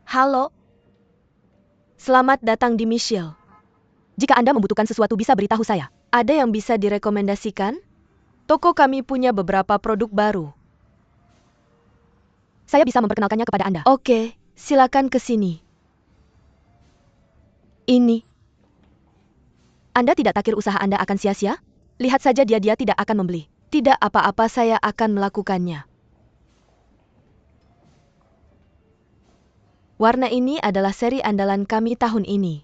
Halo, selamat datang di Michelle. Jika Anda membutuhkan sesuatu bisa beritahu saya. Ada yang bisa direkomendasikan? Toko kami punya beberapa produk baru. Saya bisa memperkenalkannya kepada Anda. Oke, silakan ke sini. Ini. Anda tidak takir usaha Anda akan sia-sia? Lihat saja dia tidak akan membeli. Tidak apa-apa, saya akan melakukannya. Warna ini adalah seri andalan kami tahun ini.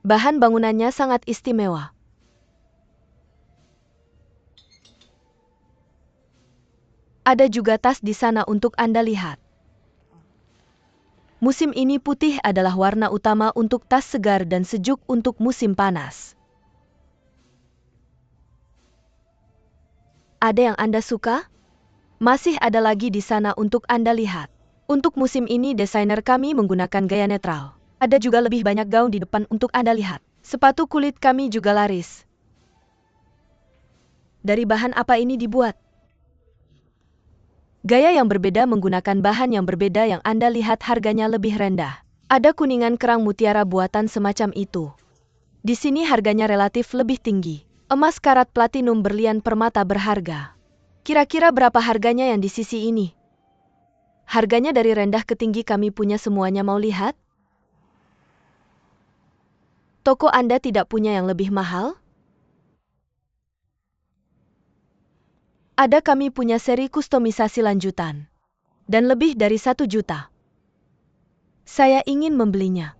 Bahan bangunannya sangat istimewa. Ada juga tas di sana untuk Anda lihat. Musim ini putih adalah warna utama untuk tas segar dan sejuk untuk musim panas. Ada yang Anda suka? Masih ada lagi di sana untuk Anda lihat. Untuk musim ini desainer kami menggunakan gaya netral. Ada juga lebih banyak gaun di depan untuk Anda lihat. Sepatu kulit kami juga laris. Dari bahan apa ini dibuat? Gaya yang berbeda menggunakan bahan yang berbeda yang Anda lihat harganya lebih rendah. Ada kuningan kerang mutiara buatan semacam itu. Di sini harganya relatif lebih tinggi. Emas karat platinum berlian permata berharga. Kira-kira berapa harganya yang di sisi ini? Harganya dari rendah ke tinggi kami punya semuanya, mau lihat? Toko Anda tidak punya yang lebih mahal? Ada, kami punya seri kustomisasi lanjutan. Dan lebih dari 1 juta. Saya ingin membelinya.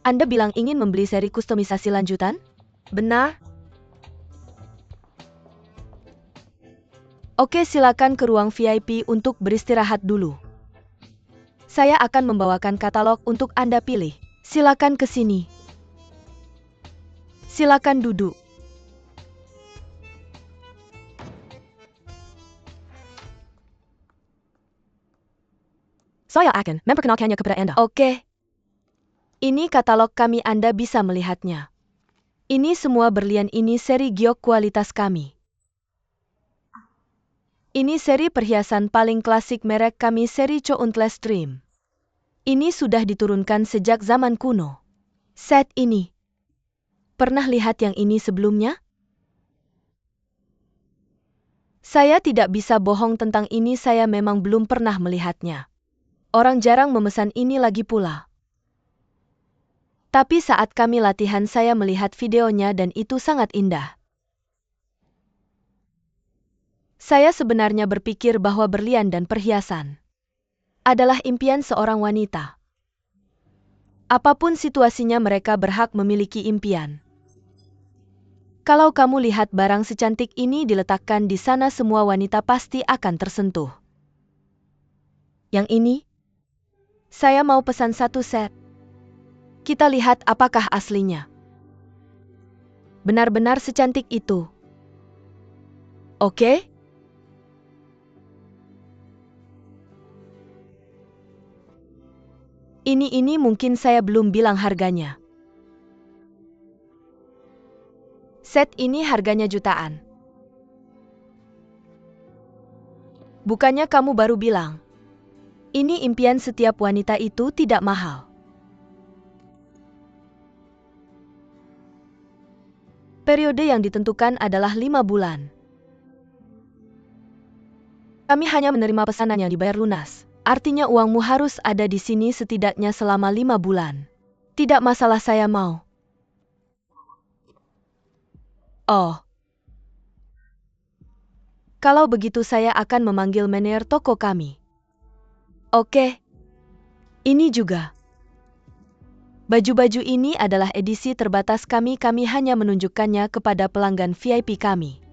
Anda bilang ingin membeli seri kustomisasi lanjutan? Benar? Oke, silakan ke ruang VIP untuk beristirahat dulu. Saya akan membawakan katalog untuk Anda pilih. Silakan ke sini. Silakan duduk. Saya akan memperkenalkannya kepada Anda. Oke. Ini katalog kami, Anda bisa melihatnya. Ini semua berlian, ini seri giok kualitas kami. Ini seri perhiasan paling klasik merek kami, seri Countless Dream. Ini sudah diturunkan sejak zaman kuno. Set ini. Pernah lihat yang ini sebelumnya? Saya tidak bisa bohong tentang ini, saya memang belum pernah melihatnya. Orang jarang memesan ini lagi pula. Tapi saat kami latihan saya melihat videonya dan itu sangat indah. Saya sebenarnya berpikir bahwa berlian dan perhiasan adalah impian seorang wanita. Apapun situasinya, mereka berhak memiliki impian. Kalau kamu lihat barang secantik ini diletakkan di sana, semua wanita pasti akan tersentuh. Yang ini, saya mau pesan 1 set. Kita lihat apakah aslinya. Benar-benar secantik itu. Oke? Ini mungkin saya belum bilang harganya. Set ini harganya jutaan. Bukannya kamu baru bilang? Ini impian setiap wanita, itu tidak mahal. Periode yang ditentukan adalah 5 bulan. Kami hanya menerima pesanan yang dibayar lunas. Artinya uangmu harus ada di sini setidaknya selama 5 bulan. Tidak masalah, saya mau. Oh. Kalau begitu saya akan memanggil manajer toko kami. Oke. Ini juga. Baju-baju ini adalah edisi terbatas kami hanya menunjukkannya kepada pelanggan VIP kami.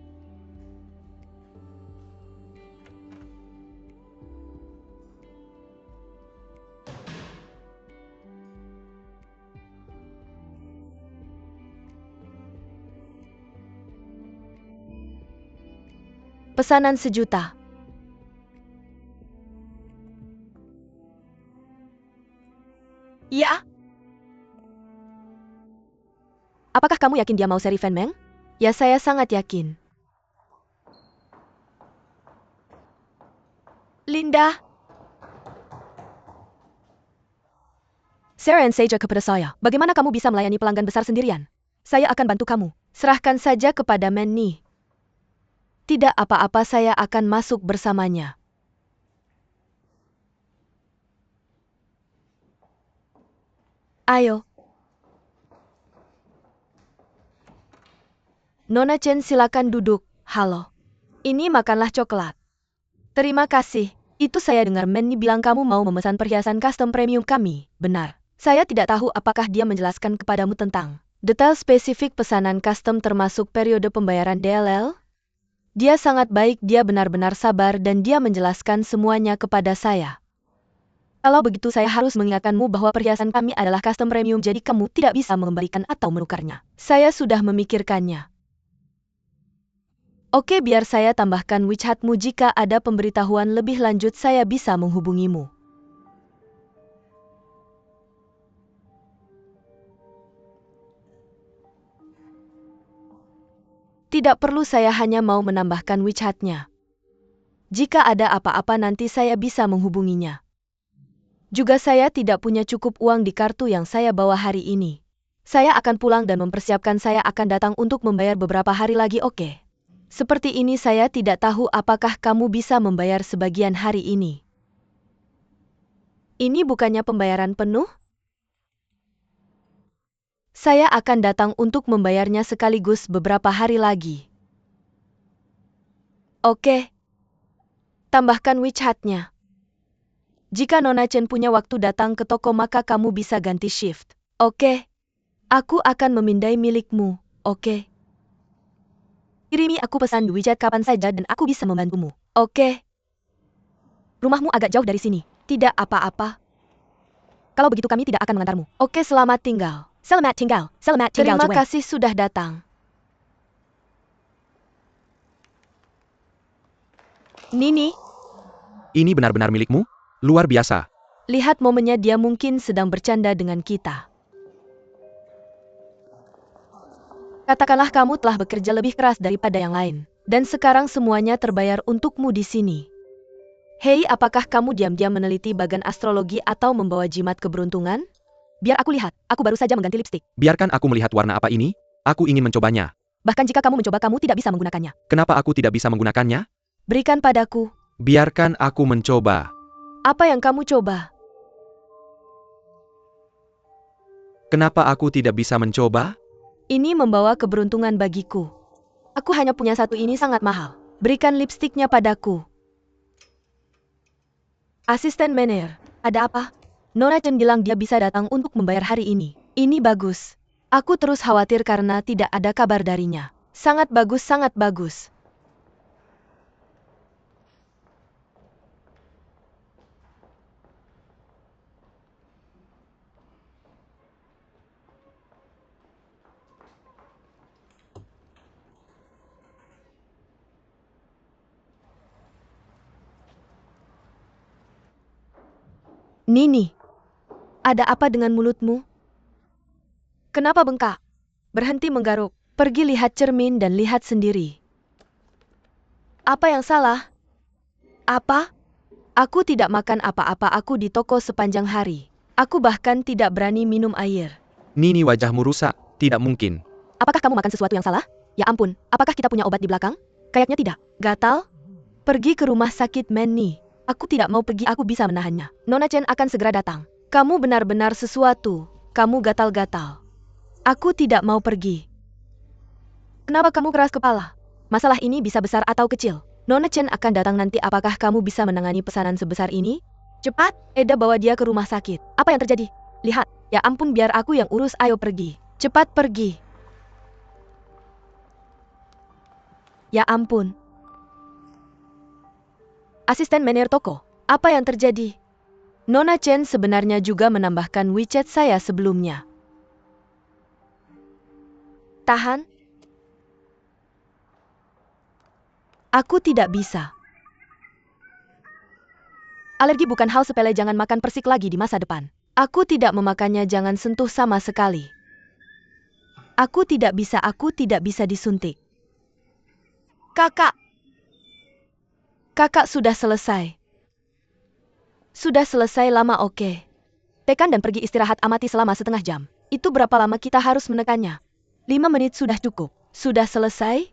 Pesanan 1 juta. Ya? Apakah kamu yakin dia mau seri Fan Meng? Ya, saya sangat yakin. Linda. Sarah saja kepada saya. Bagaimana kamu bisa melayani pelanggan besar sendirian? Saya akan bantu kamu. Serahkan saja kepada Manny. Tidak apa-apa, saya akan masuk bersamanya. Ayo. Nona Chen, silakan duduk. Halo. Ini makanlah coklat. Terima kasih. Itu saya dengar Manny bilang kamu mau memesan perhiasan custom premium kami. Benar. Saya tidak tahu apakah dia menjelaskan kepadamu tentang detail spesifik pesanan custom termasuk periode pembayaran DLL? Dia sangat baik, dia benar-benar sabar dan dia menjelaskan semuanya kepada saya. Kalau begitu saya harus mengingatkanmu bahwa perhiasan kami adalah custom premium, jadi kamu tidak bisa mengembalikan atau menukarnya. Saya sudah memikirkannya. Oke, biar saya tambahkan WeChatmu, jika ada pemberitahuan lebih lanjut saya bisa menghubungimu. Tidak perlu, saya hanya mau menambahkan WeChatnya. Jika ada apa-apa nanti saya bisa menghubunginya. Juga saya tidak punya cukup uang di kartu yang saya bawa hari ini. Saya akan pulang dan mempersiapkan, saya akan datang untuk membayar beberapa hari lagi, oke? Seperti ini saya tidak tahu apakah kamu bisa membayar sebagian hari ini. Ini bukannya pembayaran penuh? Saya akan datang untuk membayarnya sekaligus beberapa hari lagi. Oke. Tambahkan WeChatnya. Jika Nona Chen punya waktu datang ke toko maka kamu bisa ganti shift. Oke. Aku akan memindai milikmu, oke? Kirimi aku pesan di WeChat kapan saja dan aku bisa membantumu, oke? Rumahmu agak jauh dari sini. Tidak apa-apa. Kalau begitu kami tidak akan mengantarmu. Oke, selamat tinggal. Selamat tinggal. Selamat tinggal. Terima kasih sudah datang. Nini. Ini benar-benar milikmu? Luar biasa. Lihat momennya, dia mungkin sedang bercanda dengan kita. Katakanlah kamu telah bekerja lebih keras daripada yang lain. Dan sekarang semuanya terbayar untukmu di sini. Hei, apakah kamu diam-diam meneliti bagan astrologi atau membawa jimat keberuntungan? Biar aku lihat, aku baru saja mengganti lipstik. Biarkan aku melihat warna apa ini, aku ingin mencobanya. Bahkan jika kamu mencoba, kamu tidak bisa menggunakannya. Kenapa aku tidak bisa menggunakannya? Berikan padaku. Biarkan aku mencoba. Apa yang kamu coba? Kenapa aku tidak bisa mencoba? Ini membawa keberuntungan bagiku. Aku hanya punya satu, ini sangat mahal. Berikan lipstiknya padaku. Asisten manajer, ada apa? Nona Chen bilang dia bisa datang untuk membayar hari ini. Ini bagus. Aku terus khawatir karena tidak ada kabar darinya. Sangat bagus, sangat bagus. Nini, ada apa dengan mulutmu? Kenapa bengkak? Berhenti menggaruk. Pergi lihat cermin dan lihat sendiri. Apa yang salah? Apa? Aku tidak makan apa-apa, aku di toko sepanjang hari. Aku bahkan tidak berani minum air. Nini, wajahmu rusak. Tidak mungkin. Apakah kamu makan sesuatu yang salah? Ya ampun, apakah kita punya obat di belakang? Kayaknya tidak. Gatal? Pergi ke rumah sakit, Manny. Aku tidak mau pergi, aku bisa menahannya. Nona Chen akan segera datang. Kamu benar-benar sesuatu. Kamu gatal-gatal. Aku tidak mau pergi. Kenapa kamu keras kepala? Masalah ini bisa besar atau kecil. Nona Chen akan datang nanti, apakah kamu bisa menangani pesanan sebesar ini? Cepat, Eda bawa dia ke rumah sakit. Apa yang terjadi? Lihat, ya ampun, biar aku yang urus, ayo pergi. Cepat pergi. Ya ampun. Asisten manajer toko, apa yang terjadi? Nona Chen sebenarnya juga menambahkan WeChat saya sebelumnya. Tahan. Aku tidak bisa. Alergi bukan hal sepele, jangan makan persik lagi di masa depan. Aku tidak memakannya, jangan sentuh sama sekali. Aku tidak bisa disuntik. Kakak. Kakak sudah selesai. Sudah selesai lama oke. Tekan dan pergi istirahat amati selama setengah jam. Itu berapa lama kita harus menekannya? 5 menit sudah cukup. Sudah selesai?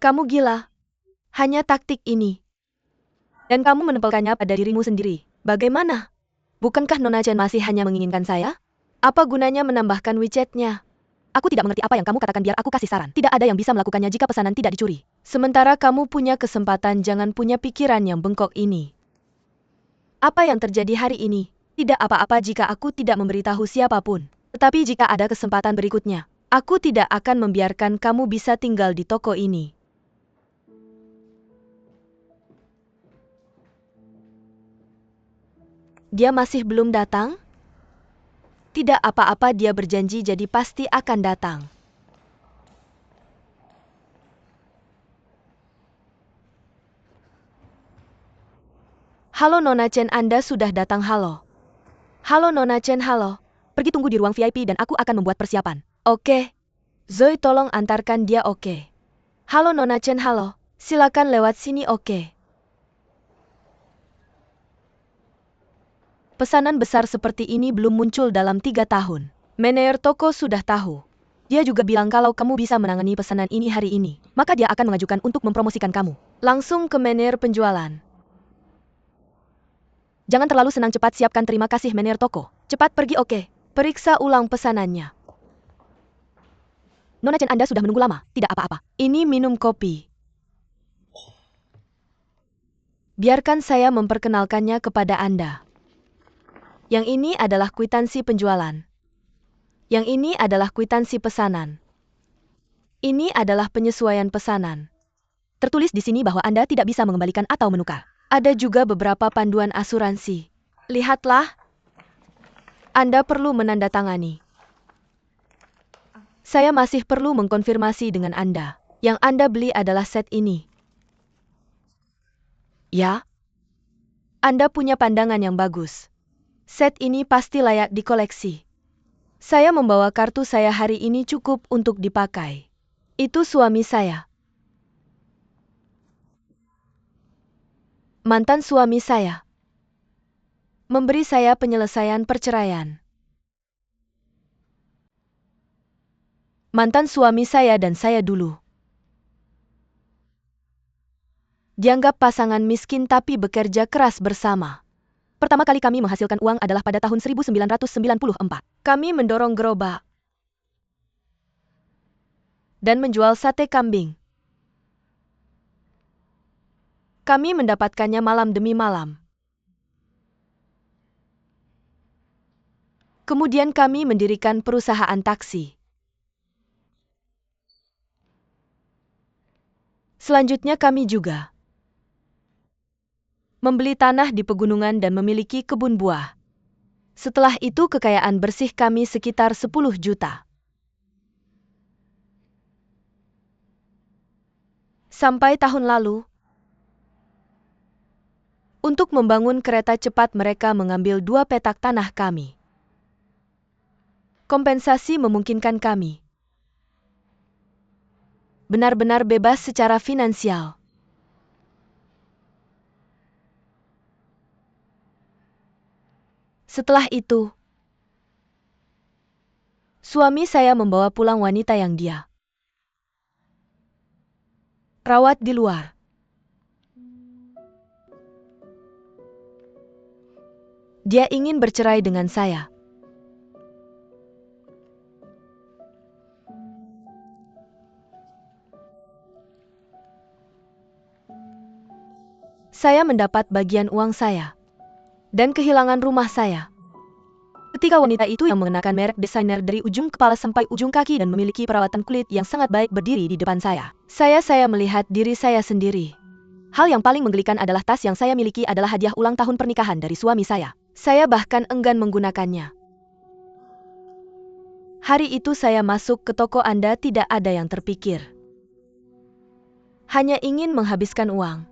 Kamu gila. Hanya taktik ini. Dan kamu menempelkannya pada dirimu sendiri. Bagaimana? Bukankah Nona Chen masih hanya menginginkan saya? Apa gunanya menambahkan WeChat-nya? Aku tidak mengerti apa yang kamu katakan, biar aku kasih saran. Tidak ada yang bisa melakukannya jika pesanan tidak dicuri. Sementara kamu punya kesempatan, jangan punya pikiran yang bengkok ini. Apa yang terjadi hari ini? Tidak apa-apa jika aku tidak memberitahu siapapun. Tetapi jika ada kesempatan berikutnya, aku tidak akan membiarkan kamu bisa tinggal di toko ini. Dia masih belum datang? Tidak apa-apa, dia berjanji jadi pasti akan datang. Halo Nona Chen, Anda sudah datang. Halo. Halo Nona Chen, halo. Pergi tunggu di ruang VIP dan aku akan membuat persiapan. Oke. Zoe, tolong antarkan dia. Oke. Halo Nona Chen, halo. Silakan lewat sini. Oke. Pesanan besar seperti ini belum muncul dalam 3 tahun. Manajer toko sudah tahu. Dia juga bilang kalau kamu bisa menangani pesanan ini hari ini, maka dia akan mengajukan untuk mempromosikan kamu. Langsung ke manajer penjualan. Jangan terlalu senang, cepat siapkan. Terima kasih manajer toko. Cepat pergi. Oke. Periksa ulang pesanannya. Nona Chen, Anda sudah menunggu lama. Tidak apa-apa. Ini minum kopi. Biarkan saya memperkenalkannya kepada Anda. Yang ini adalah kwitansi penjualan. Yang ini adalah kwitansi pesanan. Ini adalah penyesuaian pesanan. Tertulis di sini bahwa Anda tidak bisa mengembalikan atau menukar. Ada juga beberapa panduan asuransi. Lihatlah. Anda perlu menandatangani. Saya masih perlu mengkonfirmasi dengan Anda. Yang Anda beli adalah set ini. Ya? Anda punya pandangan yang bagus. Set ini pasti layak dikoleksi. Saya membawa kartu saya hari ini cukup untuk dipakai. Itu suami saya. Mantan suami saya. Memberi saya penyelesaian perceraian. Mantan suami saya dan saya dulu. Dianggap pasangan miskin tapi bekerja keras bersama. Pertama kali kami menghasilkan uang adalah pada tahun 1994. Kami mendorong gerobak dan menjual sate kambing. Kami mendapatkannya malam demi malam. Kemudian kami mendirikan perusahaan taksi. Selanjutnya kami juga membeli tanah di pegunungan dan memiliki kebun buah. Setelah itu kekayaan bersih kami sekitar 10 juta. Sampai tahun lalu, untuk membangun kereta cepat mereka mengambil 2 petak tanah kami. Kompensasi memungkinkan kami benar-benar bebas secara finansial. Setelah itu, suami saya membawa pulang wanita yang dia Rawat di luar. Dia ingin bercerai dengan saya. Saya mendapat bagian uang saya. Dan kehilangan rumah saya. Ketika wanita itu yang mengenakan merek desainer dari ujung kepala sampai ujung kaki dan memiliki perawatan kulit yang sangat baik berdiri di depan saya. Saya melihat diri saya sendiri. Hal yang paling menggelikan adalah tas yang saya miliki adalah hadiah ulang tahun pernikahan dari suami saya. Saya bahkan enggan menggunakannya. Hari itu saya masuk ke toko Anda tidak ada yang terpikir. Hanya ingin menghabiskan uang.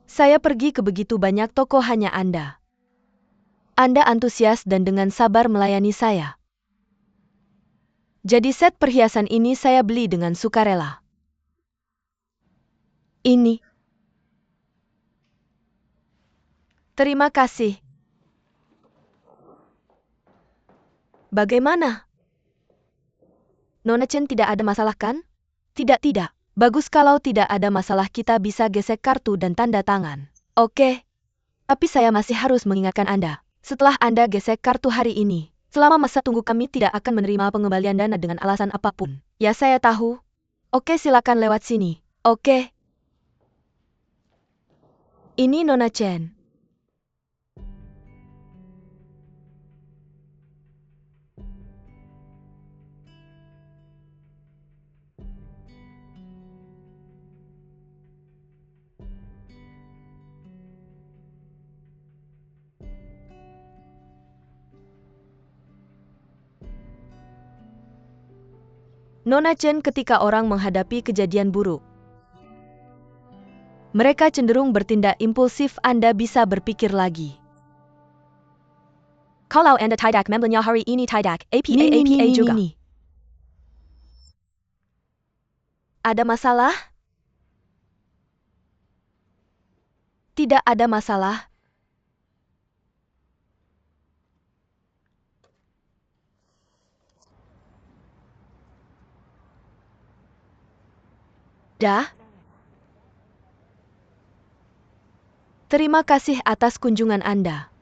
Saya pergi ke begitu banyak toko hanya Anda. Anda antusias dan dengan sabar melayani saya. Jadi set perhiasan ini saya beli dengan sukarela. Ini. Terima kasih. Bagaimana? Nona Chen tidak ada masalah kan? Tidak. Bagus kalau tidak ada masalah kita bisa gesek kartu dan tanda tangan. Oke. Tapi saya masih harus mengingatkan Anda. Setelah Anda gesek kartu hari ini, selama masa tunggu kami tidak akan menerima pengembalian dana dengan alasan apapun. Ya saya tahu. Oke silakan lewat sini. Oke. Ini Nona Chen. Nona Chen ketika orang menghadapi kejadian buruk. Mereka cenderung bertindak impulsif Anda bisa berpikir lagi. Kalau Anda tidak membelinya hari ini tidak, apa juga. Ada masalah? Tidak ada masalah. Dah. Terima kasih atas kunjungan Anda.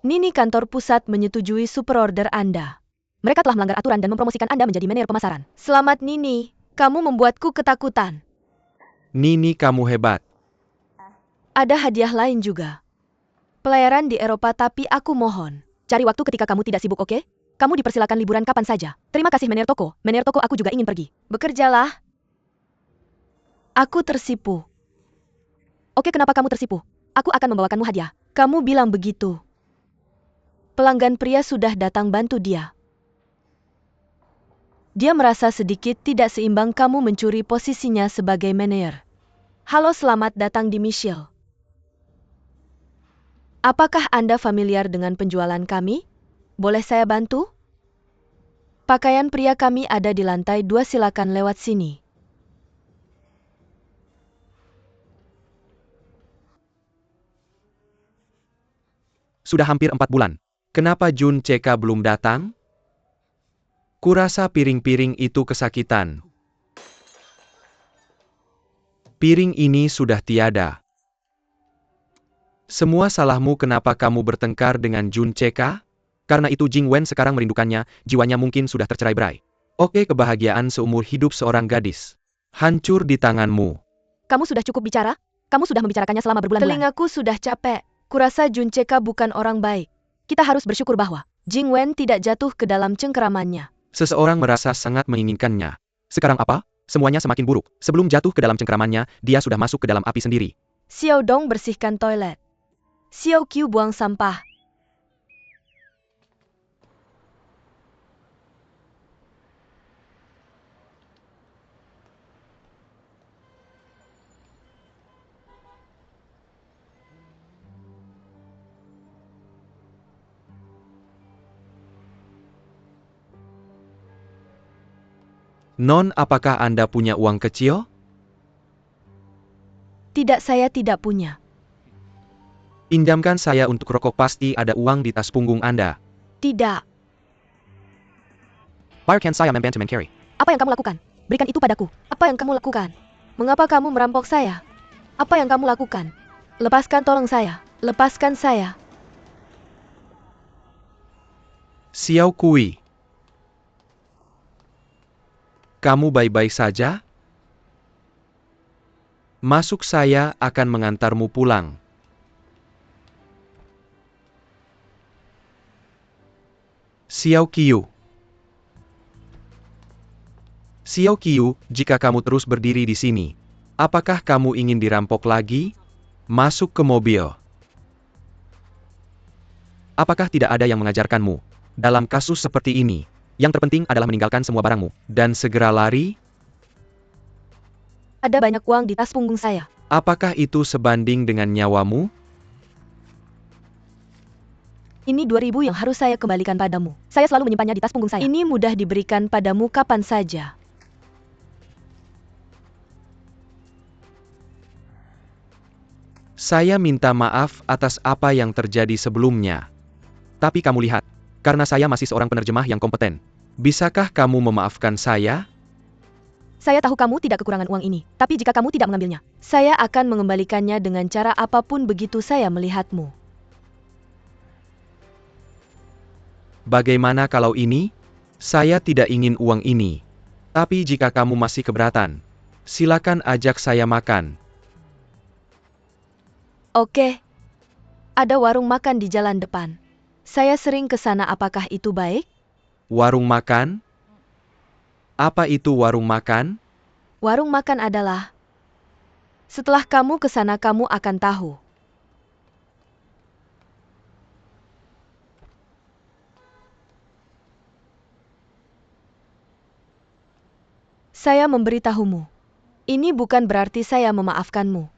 Nini kantor pusat menyetujui superorder Anda. Mereka telah melanggar aturan dan mempromosikan Anda menjadi manajer pemasaran. Selamat Nini, kamu membuatku ketakutan. Nini kamu hebat. Ada hadiah lain juga. Pelayaran di Eropa tapi aku mohon. Cari waktu ketika kamu tidak sibuk oke? Kamu dipersilakan liburan kapan saja. Terima kasih Mener Toko aku juga ingin pergi. Bekerjalah. Aku tersipu. Oke kenapa kamu tersipu? Aku akan membawakanmu hadiah. Kamu bilang begitu. Pelanggan pria sudah datang bantu dia. Dia merasa sedikit tidak seimbang kamu mencuri posisinya sebagai manajer. Halo selamat datang di Michelle. Apakah Anda familiar dengan penjualan kami? Boleh saya bantu? Pakaian pria kami ada di lantai 2 silakan lewat sini. Sudah hampir 4 bulan. Kenapa Jun CK belum datang? Kurasa piring-piring itu kesakitan. Piring ini sudah tiada. Semua salahmu. Kenapa kamu bertengkar dengan Jun Cheka? Karena itu Jing Wen sekarang merindukannya, jiwanya mungkin sudah tercerai-berai. Oke, kebahagiaan seumur hidup seorang gadis hancur di tanganmu. Kamu sudah cukup bicara? Kamu sudah membicarakannya selama berbulan-bulan. Telingaku sudah capek. Kurasa Jun Cheka bukan orang baik. Kita harus bersyukur bahwa Jing Wen tidak jatuh ke dalam cengkeramannya. Seseorang merasa sangat menginginkannya. Sekarang apa? Semuanya semakin buruk. Sebelum jatuh ke dalam cengkeramannya, dia sudah masuk ke dalam api sendiri. Xiao Dong bersihkan toilet. Xiao Qiu buang sampah. Non, apakah Anda punya uang kecil? Tidak, saya tidak punya. Pinjamkan saya untuk rokok, pasti ada uang di tas punggung Anda. Tidak. Biarkan saya membantu mencari. Apa yang kamu lakukan? Berikan itu padaku. Apa yang kamu lakukan? Mengapa kamu merampok saya? Apa yang kamu lakukan? Lepaskan, tolong saya. Lepaskan saya. Xiao Kui. Kamu baik-baik saja? Masuk, saya akan mengantarmu pulang. Xiao Qiu. Xiao Qiu, jika kamu terus berdiri di sini, apakah kamu ingin dirampok lagi? Masuk ke mobil. Apakah tidak ada yang mengajarkanmu? Dalam kasus seperti ini, yang terpenting adalah meninggalkan semua barangmu, dan segera lari? Ada banyak uang di tas punggung saya. Apakah itu sebanding dengan nyawamu? Ini 2.000 yang harus saya kembalikan padamu. Saya selalu menyimpannya di tas punggung saya. Ini mudah diberikan padamu kapan saja. Saya minta maaf atas apa yang terjadi sebelumnya. Tapi kamu lihat, karena saya masih seorang penerjemah yang kompeten. Bisakah kamu memaafkan saya? Saya tahu kamu tidak kekurangan uang ini, tapi jika kamu tidak mengambilnya, saya akan mengembalikannya dengan cara apapun begitu saya melihatmu. Bagaimana kalau ini? Saya tidak ingin uang ini. Tapi jika kamu masih keberatan, silakan ajak saya makan. Oke. Ada warung makan di jalan depan. Saya sering ke sana, apakah itu baik? Warung makan? Apa itu warung makan? Warung makan adalah... Setelah kamu ke sana kamu akan tahu. Saya memberitahumu. Ini bukan berarti saya memaafkanmu.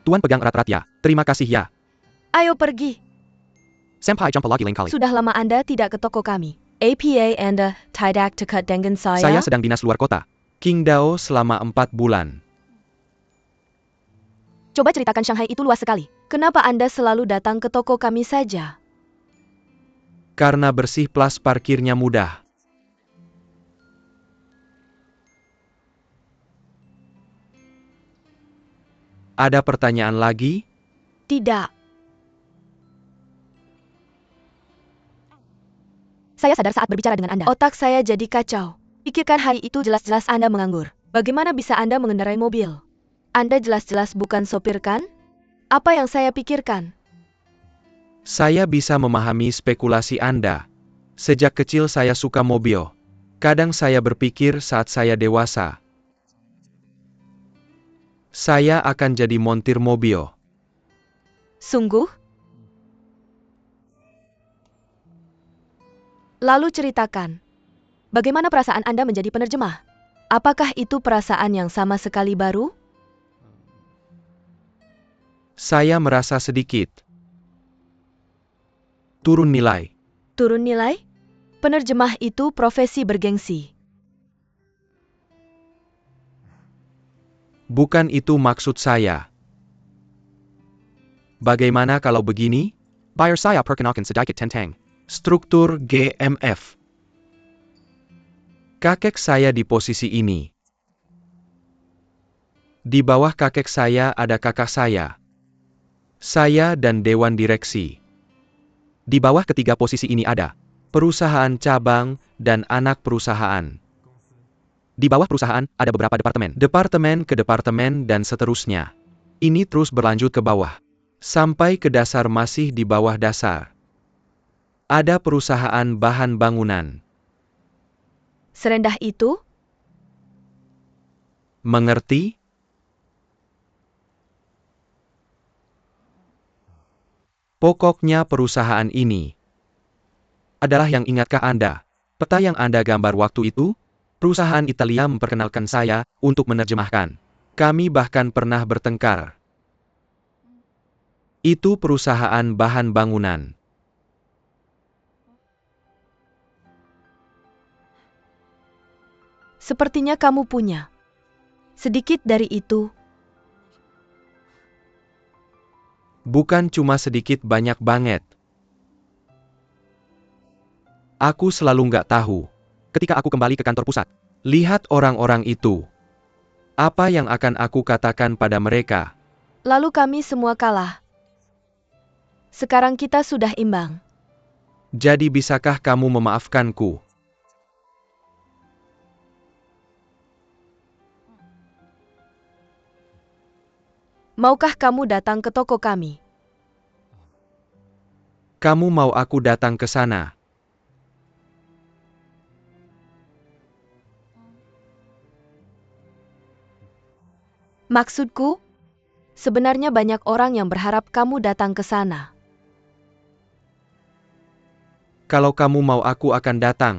Tuan pegang erat-erat ya. Terima kasih ya. Ayo pergi. Senpai jumpa lagi lain kali. Sudah lama Anda tidak ke toko kami. APA Anda tidak dekat dengan saya? Saya sedang dinas luar kota. Qingdao selama 4 bulan. Coba ceritakan, Shanghai itu luas sekali. Kenapa Anda selalu datang ke toko kami saja? Karena bersih, plus parkirnya mudah. Ada pertanyaan lagi? Tidak. Saya sadar saat berbicara dengan Anda. Otak saya jadi kacau. Pikirkan, hari itu jelas-jelas Anda menganggur. Bagaimana bisa Anda mengendarai mobil? Anda jelas-jelas bukan sopir, kan? Apa yang saya pikirkan? Saya bisa memahami spekulasi Anda. Sejak kecil saya suka mobil. Kadang saya berpikir saat saya dewasa, saya akan jadi montir mobil. Sungguh? Lalu ceritakan, bagaimana perasaan Anda menjadi penerjemah? Apakah itu perasaan yang sama sekali baru? Saya merasa sedikit turun nilai. Turun nilai? Penerjemah itu profesi bergengsi. Bukan itu maksud saya. Bagaimana kalau begini? Biar saya perkenalkan sedikit tentang struktur GMF. Kakek saya di posisi ini. Di bawah kakek saya ada kakak saya. Saya dan dewan direksi. Di bawah ketiga posisi ini ada perusahaan cabang dan anak perusahaan. Di bawah perusahaan ada beberapa departemen. Departemen ke departemen dan seterusnya. Ini terus berlanjut ke bawah. Sampai ke dasar masih di bawah dasar. Ada perusahaan bahan bangunan. Serendah itu? Mengerti? Pokoknya perusahaan ini adalah yang ingatkah Anda? Peta yang Anda gambar waktu itu? Perusahaan Italia memperkenalkan saya untuk menerjemahkan. Kami bahkan pernah bertengkar. Itu perusahaan bahan bangunan. Sepertinya kamu punya. Sedikit dari itu. Bukan cuma sedikit, banyak banget. Aku selalu nggak tahu. Ketika aku kembali ke kantor pusat, lihat orang-orang itu. Apa yang akan aku katakan pada mereka? Lalu kami semua kalah. Sekarang kita sudah imbang. Jadi bisakah kamu memaafkanku? Maukah kamu datang ke toko kami? Kamu mau aku datang ke sana? Maksudku, sebenarnya banyak orang yang berharap kamu datang ke sana. Kalau kamu mau, aku akan datang.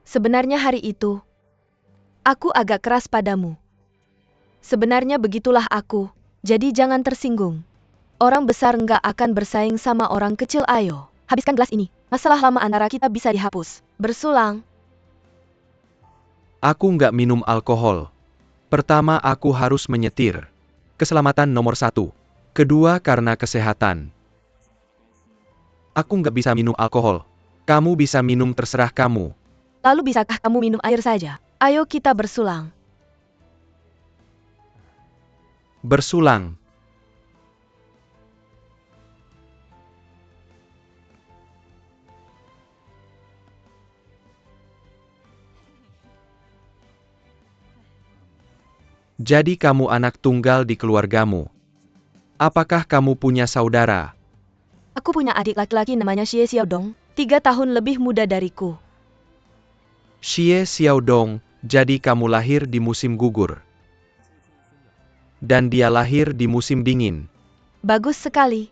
Sebenarnya hari itu, aku agak keras padamu. Sebenarnya begitulah aku, jadi jangan tersinggung. Orang besar nggak akan bersaing sama orang kecil. Ayo, habiskan gelas ini. Masalah lama antara kita bisa dihapus. Bersulang. Aku nggak minum alkohol. Pertama, aku harus menyetir. Keselamatan nomor 1. Kedua, karena kesehatan. Aku nggak bisa minum alkohol. Kamu bisa minum, terserah kamu. Lalu bisakah kamu minum air saja? Ayo kita bersulang. Bersulang. Jadi kamu anak tunggal di keluargamu. Apakah kamu punya saudara? Aku punya adik laki-laki namanya Xie Xiaodong, 3 tahun lebih muda dariku. Xie Xiaodong, jadi kamu lahir di musim gugur. Dan dia lahir di musim dingin. Bagus sekali.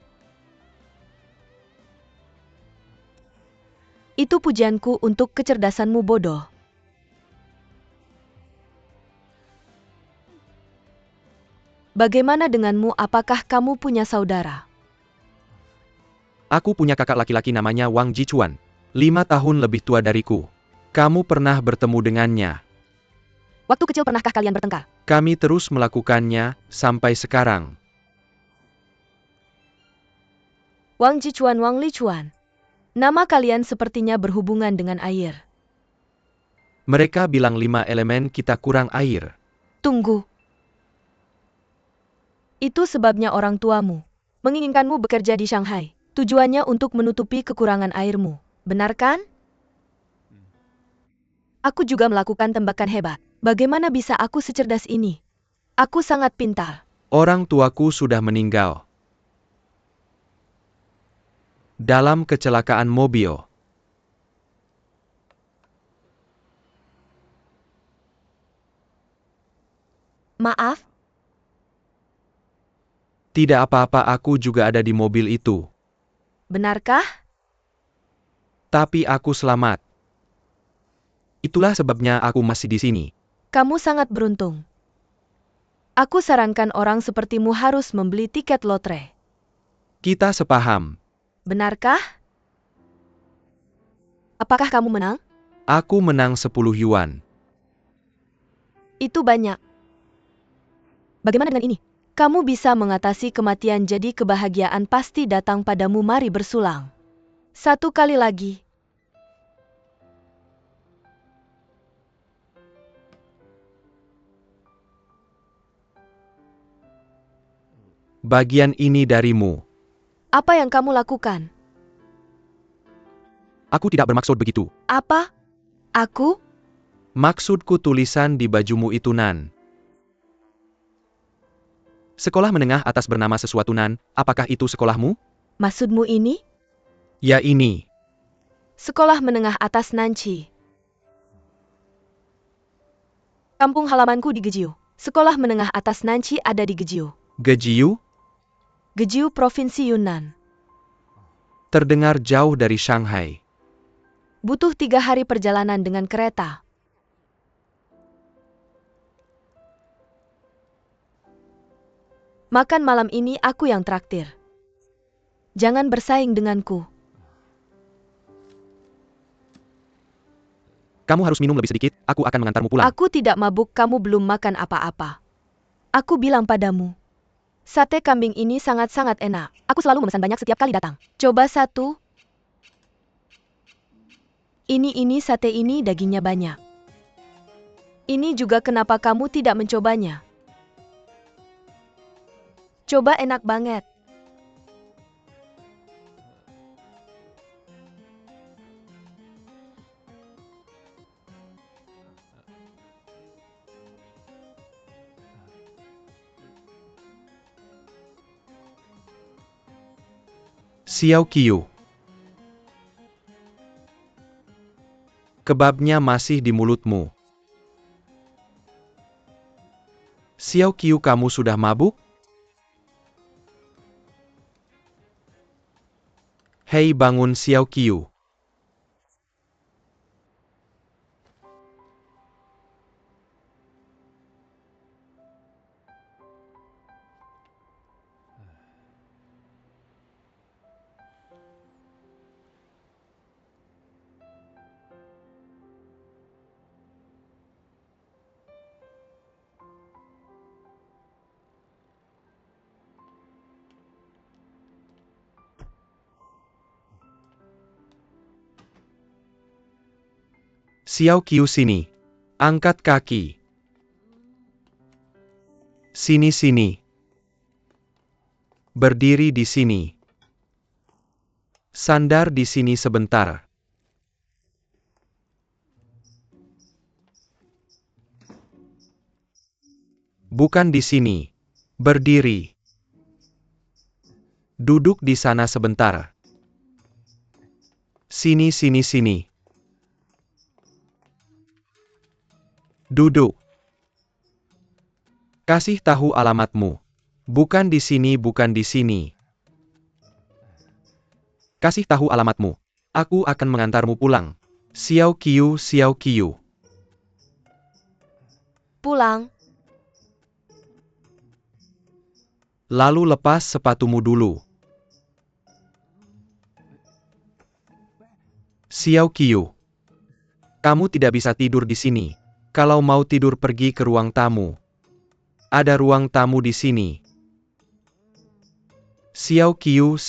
Itu pujianku untuk kecerdasanmu, bodoh. Bagaimana denganmu? Apakah kamu punya saudara? Aku punya kakak laki-laki namanya Wang Jichuan. 5 tahun lebih tua dariku. Kamu pernah bertemu dengannya? Waktu kecil pernahkah kalian bertengkar? Kami terus melakukannya, sampai sekarang. Wang Jichuan, Wang Lichuan. Nama kalian sepertinya berhubungan dengan air. Mereka bilang 5 elemen kita kurang air. Tunggu. Itu sebabnya orang tuamu menginginkanmu bekerja di Shanghai. Tujuannya untuk menutupi kekurangan airmu. Benar kan? Aku juga melakukan tembakan hebat. Bagaimana bisa aku secerdas ini? Aku sangat pintar. Orang tuaku sudah meninggal dalam kecelakaan mobil. Maaf, Tidak apa-apa, aku juga ada di mobil itu. benarkah? Tapi aku selamat. Itulah sebabnya aku masih di sini. Kamu sangat beruntung. Aku sarankan orang sepertimu harus membeli tiket lotre. Kita sepaham. Benarkah? Apakah kamu menang? Aku menang 10 yuan. Itu banyak. Bagaimana dengan ini? Kamu bisa mengatasi kematian, jadi kebahagiaan pasti datang padamu. Mari bersulang. Satu kali lagi. Bagian ini darimu. Apa yang kamu lakukan? Aku tidak bermaksud begitu. Apa? Aku? Maksudku tulisan di bajumu itu, Nan. Sekolah menengah atas bernama sesuatu, Nan. Apakah itu sekolahmu? Maksudmu ini? Ya, ini. Sekolah menengah atas Nanci. Kampung halamanku di Gejiu. Sekolah menengah atas Nanci ada di Gejiu. Gejiu? Gejiu, Provinsi Yunnan. Terdengar jauh dari Shanghai. Butuh 3 hari perjalanan dengan kereta. Makan malam ini aku yang traktir. Jangan bersaing denganku. Kamu harus minum lebih sedikit, aku akan mengantarmu pulang. Aku tidak mabuk, kamu belum makan apa-apa. Aku bilang padamu. Sate kambing ini sangat-sangat enak. Aku selalu memesan banyak setiap kali datang. Coba satu. Ini sate ini dagingnya banyak. Ini juga kenapa kamu tidak mencobanya? Coba, enak banget. Xiao Qiu. Kebabnya masih di mulutmu. Xiao Qiu, kamu sudah mabuk? Hei, bangun Xiao Qiu. Xiao Qiu, sini. Angkat kaki. Sini. Berdiri di sini. Sandar di sini sebentar. Bukan di sini. Berdiri. Duduk di sana sebentar. Sini. Duduk. Kasih tahu alamatmu. Bukan di sini. Kasih tahu alamatmu. Aku akan mengantarmu pulang. Xiao Qiu. Pulang. Lalu lepas sepatumu dulu. Xiao Qiu. Kamu tidak bisa tidur di sini. Kalau mau tidur, pergi ke ruang tamu. Ada ruang tamu di sini. Xiao Qiu.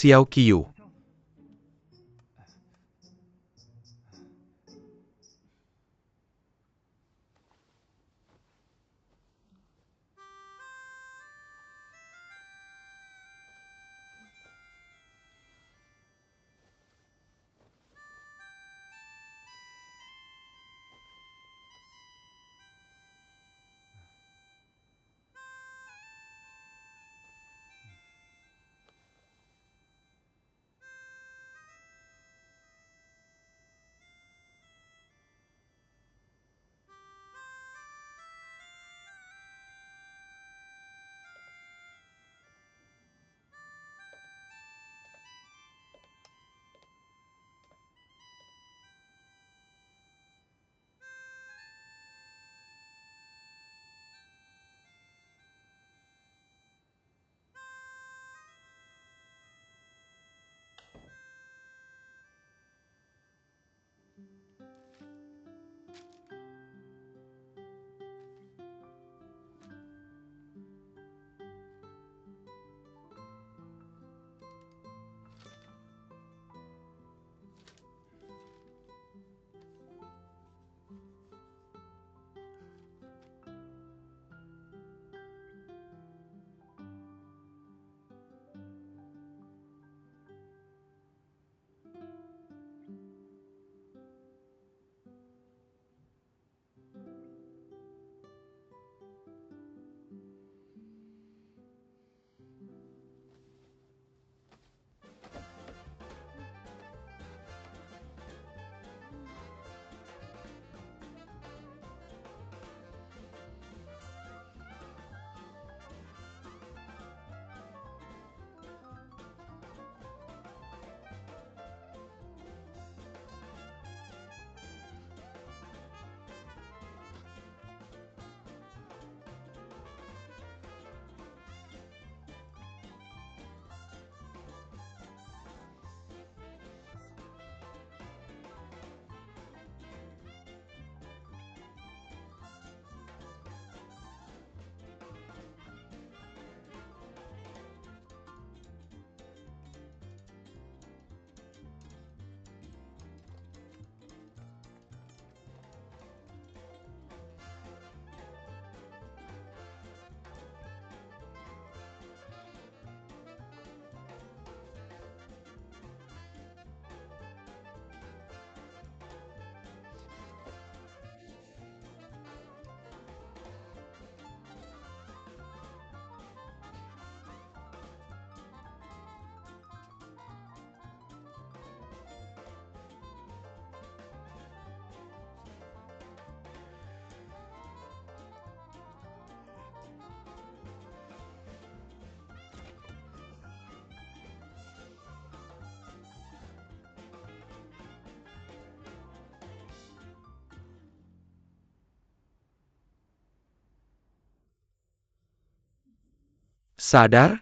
Sadar?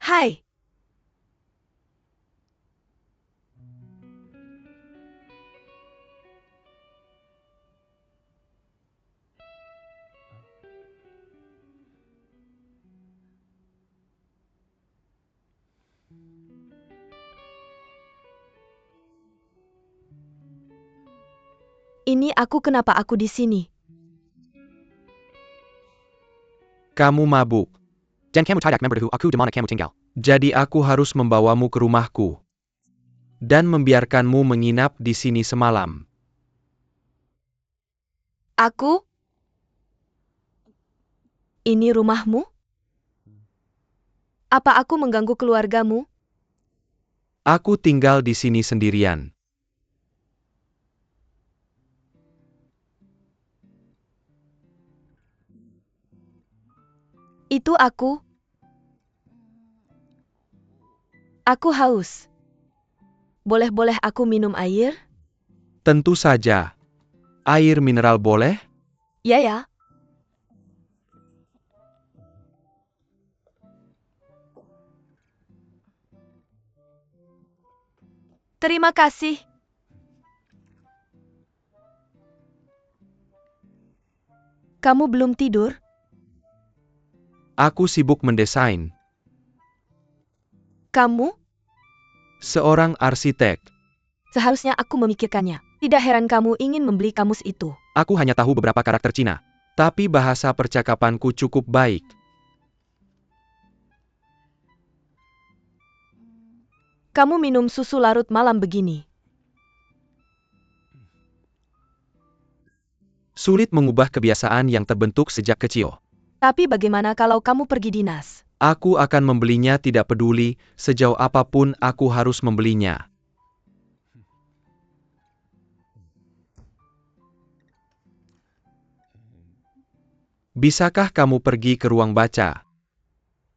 Hai. Ini kenapa aku di sini? Kamu mabuk. Dan kamu tidak memberitahu aku di mana kamu tinggal. Jadi aku harus membawamu ke rumahku. Dan membiarkanmu menginap di sini semalam. Aku? Ini rumahmu? Apa aku mengganggu keluargamu? Aku tinggal di sini sendirian. Itu aku. Aku haus. Boleh-boleh aku minum air? Tentu saja. Air mineral boleh? Ya ya. Terima kasih. Kamu belum tidur? Aku sibuk mendesain. Kamu? Seorang arsitek. Seharusnya aku memikirkannya. Tidak heran kamu ingin membeli kamus itu. Aku hanya tahu beberapa karakter Cina. Tapi bahasa percakapanku cukup baik. Kamu minum susu larut malam begini. Sulit mengubah kebiasaan yang terbentuk sejak kecil. Tapi bagaimana kalau kamu pergi dinas? Aku akan membelinya tidak peduli sejauh apapun aku harus membelinya. Bisakah kamu pergi ke ruang baca?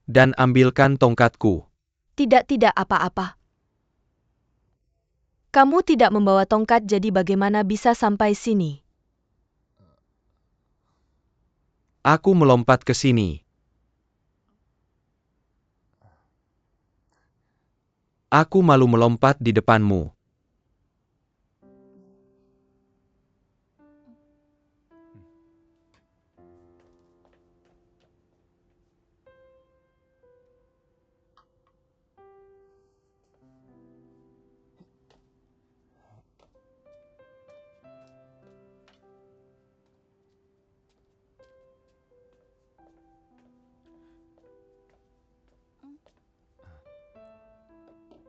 Dan ambilkan tongkatku. Tidak apa-apa. Kamu tidak membawa tongkat jadi bagaimana bisa sampai sini? Aku melompat ke sini. Aku malu melompat di depanmu.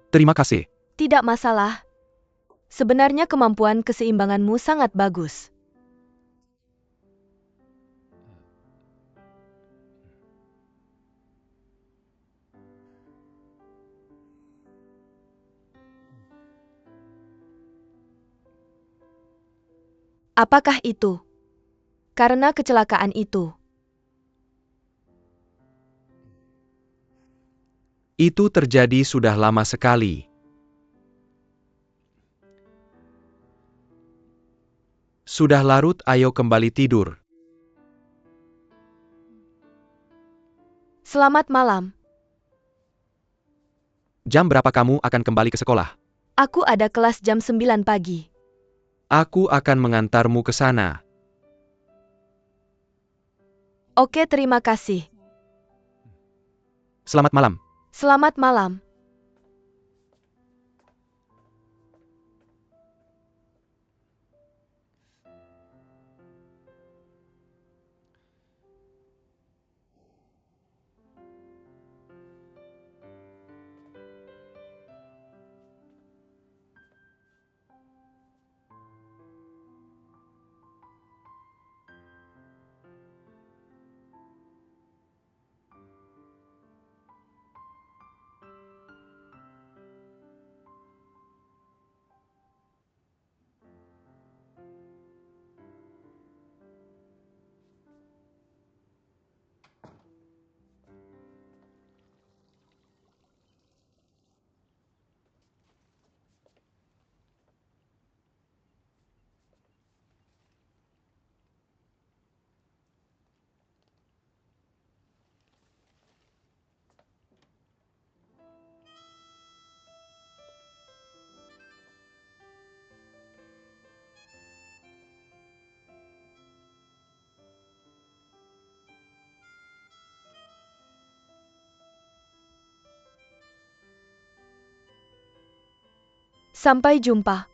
Terima kasih. Tidak masalah. Sebenarnya kemampuan keseimbanganmu sangat bagus. Apakah itu? Karena kecelakaan itu. Itu terjadi sudah lama sekali. Sudah larut, ayo kembali tidur. Selamat malam. Jam berapa kamu akan kembali ke sekolah? Aku ada kelas jam 9 pagi. Aku akan mengantarmu ke sana. Oke, terima kasih. Selamat malam. Selamat malam. Sampai jumpa.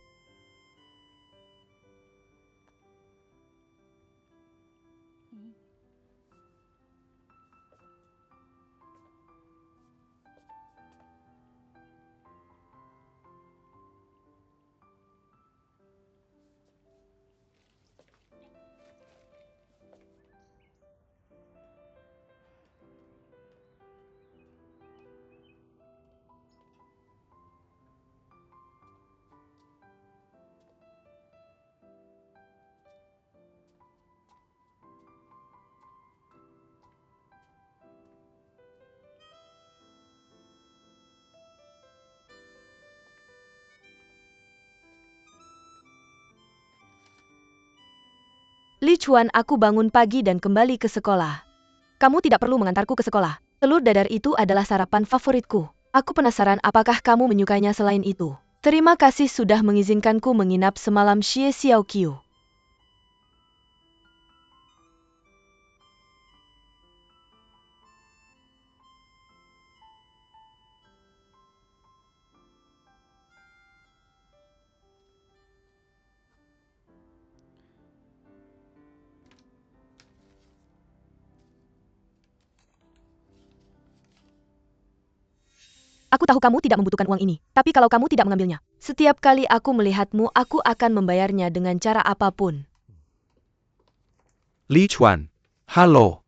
Li Chuan, aku bangun pagi dan kembali ke sekolah. Kamu tidak perlu mengantarku ke sekolah. Telur dadar itu adalah sarapan favoritku. Aku penasaran apakah kamu menyukainya selain itu. Terima kasih sudah mengizinkanku menginap semalam Xie Xiaoqiu. Aku tahu kamu tidak membutuhkan uang ini, tapi kalau kamu tidak mengambilnya, setiap kali aku melihatmu, aku akan membayarnya dengan cara apapun. Li Chuan. Halo.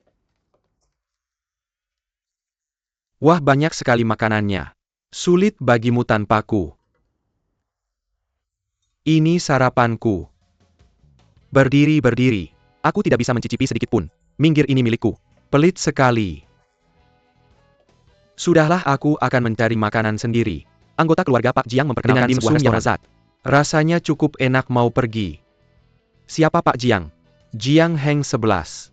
Wah, banyak sekali makanannya. Sulit bagimu tanpaku. Ini sarapanku. Berdiri, berdiri. Aku tidak bisa mencicipi sedikit pun. Minggir, ini milikku. Pelit sekali. Sudahlah, aku akan mencari makanan sendiri. Anggota keluarga Pak Jiang memperkenalkan sebuah restoran lezat. Rasanya cukup enak, mau pergi. Siapa Pak Jiang? Jiang Heng 11.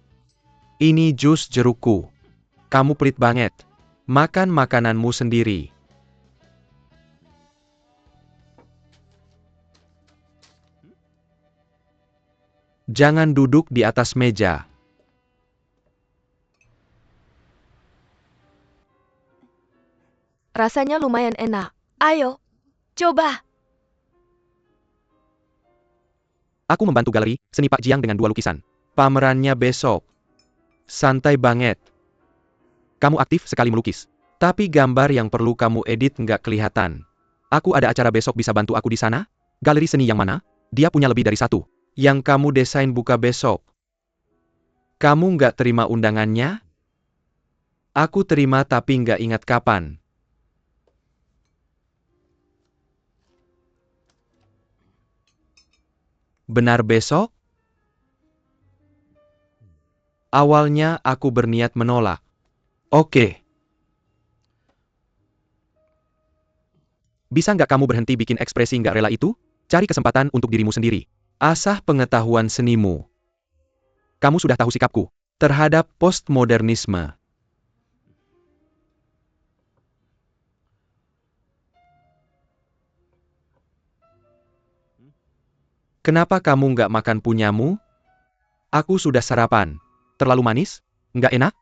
Ini jus jerukku. Kamu pelit banget. Makan makananmu sendiri. Jangan duduk di atas meja. Rasanya lumayan enak. Ayo, coba. Aku membantu galeri seni Pak Jiang dengan 2 lukisan. Pamerannya besok. Santai banget. Kamu aktif sekali melukis. Tapi gambar yang perlu kamu edit nggak kelihatan. Aku ada acara besok, bisa bantu aku di sana? Galeri seni yang mana? Dia punya lebih dari satu. Yang kamu desain buka besok. Kamu nggak terima undangannya? Aku terima tapi nggak ingat kapan. Benar besok? Awalnya aku berniat menolak. Oke. Bisa nggak kamu berhenti bikin ekspresi nggak rela itu? Cari kesempatan untuk dirimu sendiri. Asah pengetahuan senimu. Kamu sudah tahu sikapku terhadap postmodernisme. Kenapa kamu nggak makan punyamu? Aku sudah sarapan. Terlalu manis? Nggak enak?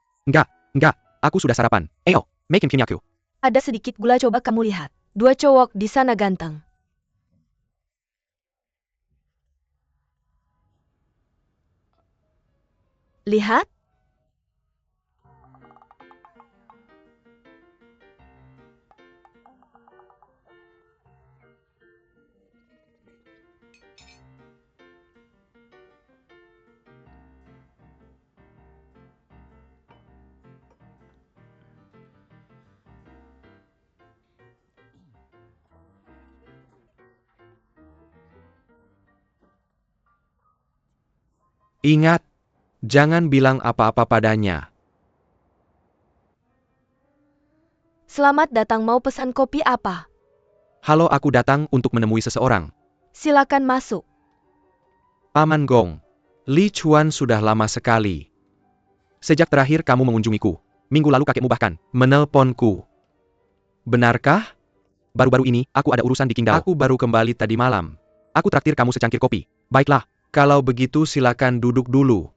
Nggak. Aku sudah sarapan. Ayo, make him kinyaku. Ada sedikit gula, coba kamu lihat. 2 cowok di sana ganteng. Lihat. Ingat, jangan bilang apa-apa padanya. Selamat datang, mau pesan kopi apa? Halo, aku datang untuk menemui seseorang. Silakan masuk. Paman Gong. Li Chuan, sudah lama sekali. Sejak terakhir kamu mengunjungiku. Minggu lalu kakekmu bahkan menelponku. Benarkah? Baru-baru ini, aku ada urusan di Qingdao. Aku baru kembali tadi malam. Aku traktir kamu secangkir kopi. Baiklah, kalau begitu silakan duduk dulu.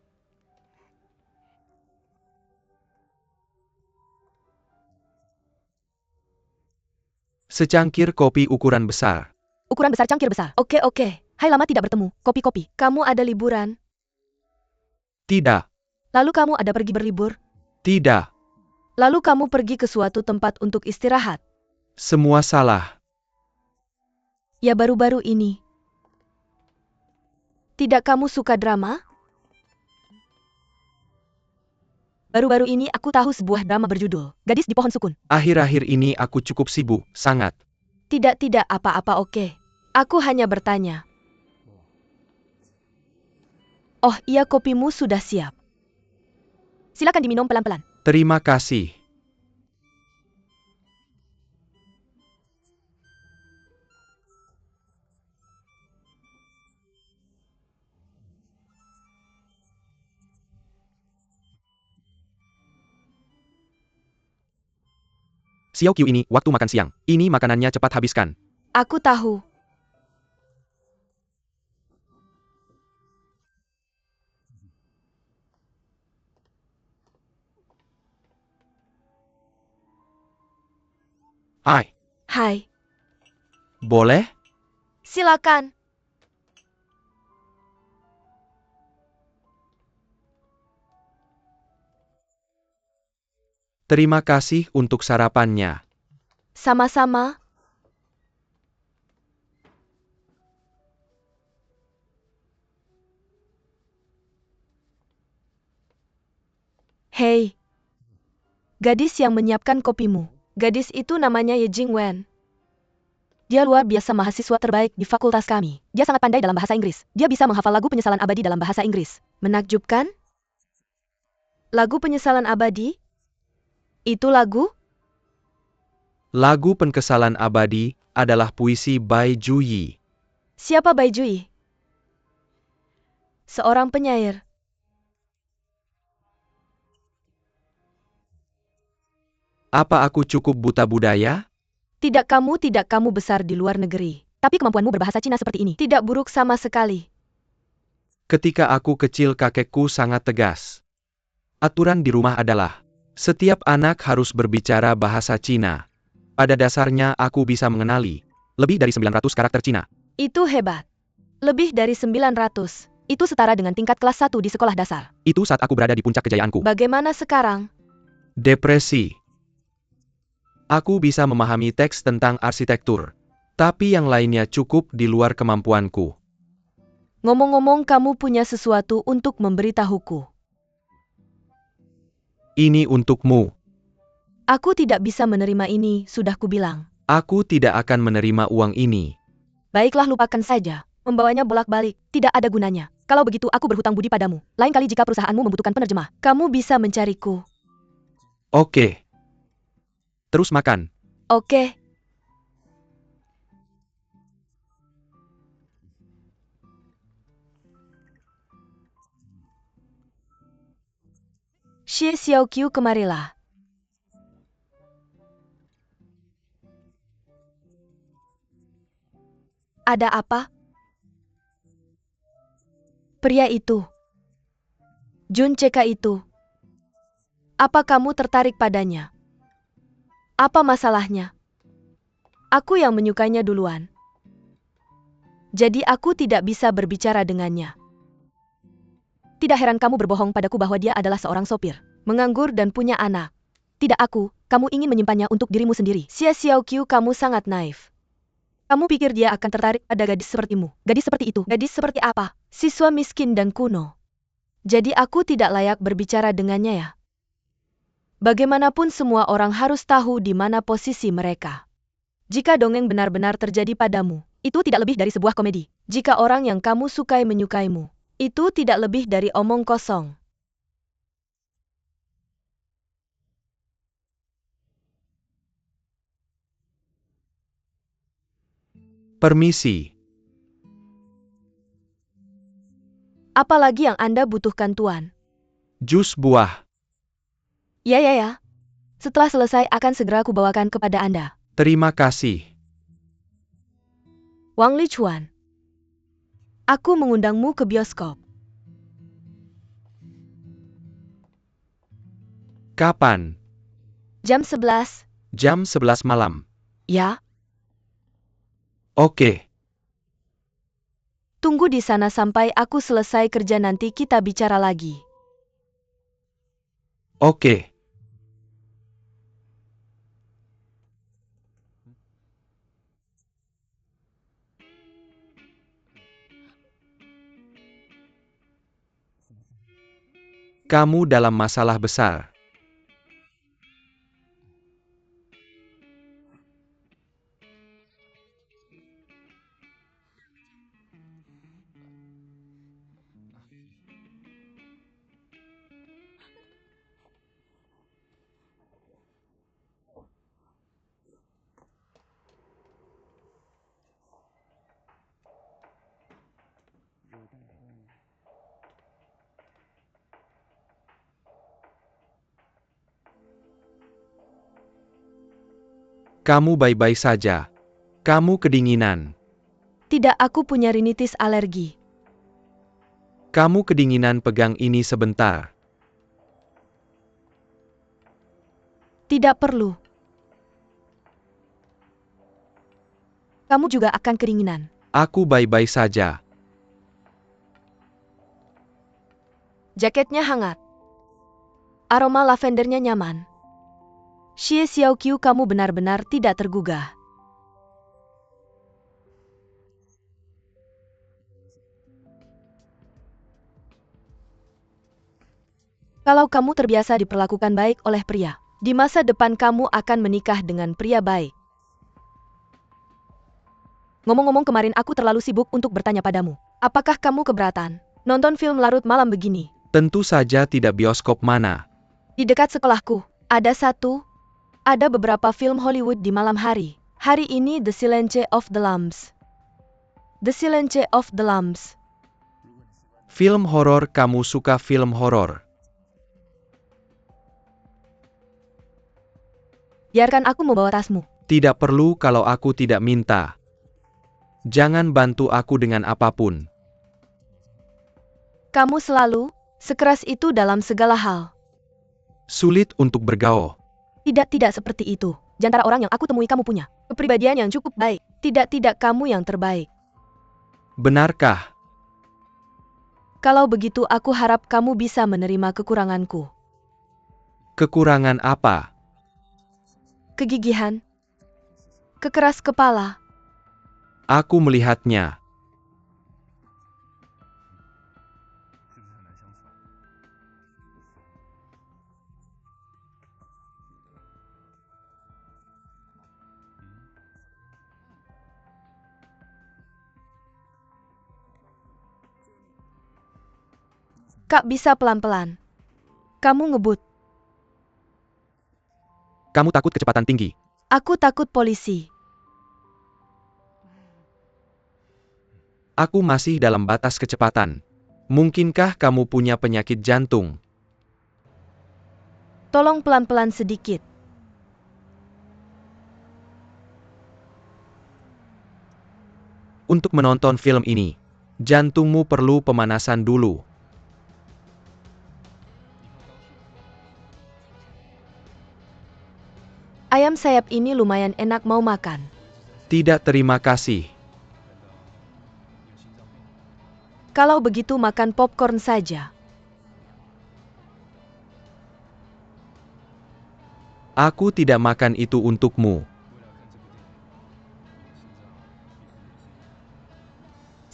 Secangkir kopi ukuran besar. Ukuran besar cangkir besar. Oke. Hai, lama tidak bertemu. Kopi. Kamu ada liburan? Tidak. Lalu kamu ada pergi berlibur? Tidak. Lalu kamu pergi ke suatu tempat untuk istirahat? Semua salah. Ya, baru-baru ini. Tidak kamu suka drama? Baru-baru ini aku tahu sebuah drama berjudul Gadis di Pohon Sukun. Akhir-akhir ini aku cukup sibuk, sangat. Tidak apa-apa, oke. Aku hanya bertanya. Oh iya, kopimu sudah siap. Silakan diminum pelan-pelan. Terima kasih. Xiao Qiu, ini waktu makan siang. Ini makanannya cepat habiskan. Aku tahu. Hai. Boleh? Silakan. Terima kasih untuk sarapannya. Sama-sama. Hei. Gadis yang menyiapkan kopimu. Gadis itu namanya Ye Jingwen. Dia luar biasa mahasiswa terbaik di fakultas kami. Dia sangat pandai dalam bahasa Inggris. Dia bisa menghafal lagu penyesalan abadi dalam bahasa Inggris. Menakjubkan? Lagu penyesalan abadi? Itu lagu? Lagu penkesalan abadi adalah puisi Bai Juyi. Siapa Bai Juyi? Seorang penyair. Apa aku cukup buta budaya? Tidak kamu besar di luar negeri. Tapi kemampuanmu berbahasa Cina seperti ini tidak buruk sama sekali. Ketika aku kecil, kakekku sangat tegas. Aturan di rumah adalah, setiap anak harus berbicara bahasa Cina. Pada dasarnya aku bisa mengenali lebih dari 900 karakter Cina. Itu hebat. Lebih dari 900. Itu setara dengan tingkat kelas 1 di sekolah dasar. Itu saat aku berada di puncak kejayaanku. Bagaimana sekarang? Depresi. Aku bisa memahami teks tentang arsitektur. Tapi yang lainnya cukup di luar kemampuanku. Ngomong-ngomong, kamu punya sesuatu untuk memberitahuku. Ini untukmu. Aku tidak bisa menerima ini, sudah kubilang. Aku tidak akan menerima uang ini. Baiklah, lupakan saja. Membawanya bolak-balik, tidak ada gunanya. Kalau begitu aku berhutang budi padamu. Lain kali jika perusahaanmu membutuhkan penerjemah, kamu bisa mencariku. Oke. Terus makan. Oke. Xie Xiaoqiu, kemarilah. Ada apa? Pria itu. Jun Ceka itu. Apa kamu tertarik padanya? Apa masalahnya? Aku yang menyukainya duluan. Jadi aku tidak bisa berbicara dengannya. Tidak heran kamu berbohong padaku bahwa dia adalah seorang sopir, menganggur dan punya anak. Tidak aku, kamu ingin menyimpannya untuk dirimu sendiri. Xie Xiaoqiu, kamu sangat naif. Kamu pikir dia akan tertarik pada gadis sepertimu? Gadis seperti itu? Gadis seperti apa? Siswa miskin dan kuno. Jadi aku tidak layak berbicara dengannya ya? Bagaimanapun semua orang harus tahu di mana posisi mereka. Jika dongeng benar-benar terjadi padamu, itu tidak lebih dari sebuah komedi. Jika orang yang kamu sukai menyukaimu, itu tidak lebih dari omong kosong. Permisi. Apalagi yang Anda butuhkan, Tuan? Jus buah. Ya. Setelah selesai akan segera kubawakan kepada Anda. Terima kasih. Wang Lichuan. Aku mengundangmu ke bioskop. Kapan? Jam 11. Jam 11 malam. Ya, Oke. Tunggu di sana sampai aku selesai kerja, nanti kita bicara lagi. Oke. Kamu dalam masalah besar. Kamu baik-baik saja. Kamu kedinginan. Tidak, aku punya rinitis alergi. Kamu kedinginan, pegang ini sebentar. Tidak perlu. Kamu juga akan kedinginan. Aku baik-baik saja. Jaketnya hangat. Aroma lavendernya nyaman. Xie Xiaoqiu, kamu benar-benar tidak tergugah. Kalau kamu terbiasa diperlakukan baik oleh pria, di masa depan kamu akan menikah dengan pria baik. Ngomong-ngomong, kemarin aku terlalu sibuk untuk bertanya padamu. Apakah kamu keberatan nonton film larut malam begini? Tentu saja tidak. Bioskop mana? Di dekat sekolahku, ada satu. Ada beberapa film Hollywood di malam hari. Hari ini The Silence of the Lambs. The Silence of the Lambs. Film horor. Kamu suka film horor? Biarkan aku membawa tasmu. Tidak perlu kalau aku tidak minta. Jangan bantu aku dengan apapun. Kamu selalu sekeras itu dalam segala hal. Sulit untuk bergaul. Tidak seperti itu. Di antara orang yang aku temui, kamu punya kepribadian yang cukup baik. Tidak, kamu yang terbaik. Benarkah? Kalau begitu, aku harap kamu bisa menerima kekuranganku. Kekurangan apa? Kegigihan. Kekeras kepala. Aku melihatnya. Kak, bisa pelan-pelan. Kamu ngebut. Kamu takut kecepatan tinggi. Aku takut polisi. Aku masih dalam batas kecepatan. Mungkinkah kamu punya penyakit jantung? Tolong pelan-pelan sedikit. Untuk menonton film ini, jantungmu perlu pemanasan dulu. Ayam sayap ini lumayan enak, mau makan? Tidak, terima kasih. Kalau begitu makan popcorn saja. Aku tidak makan itu untukmu.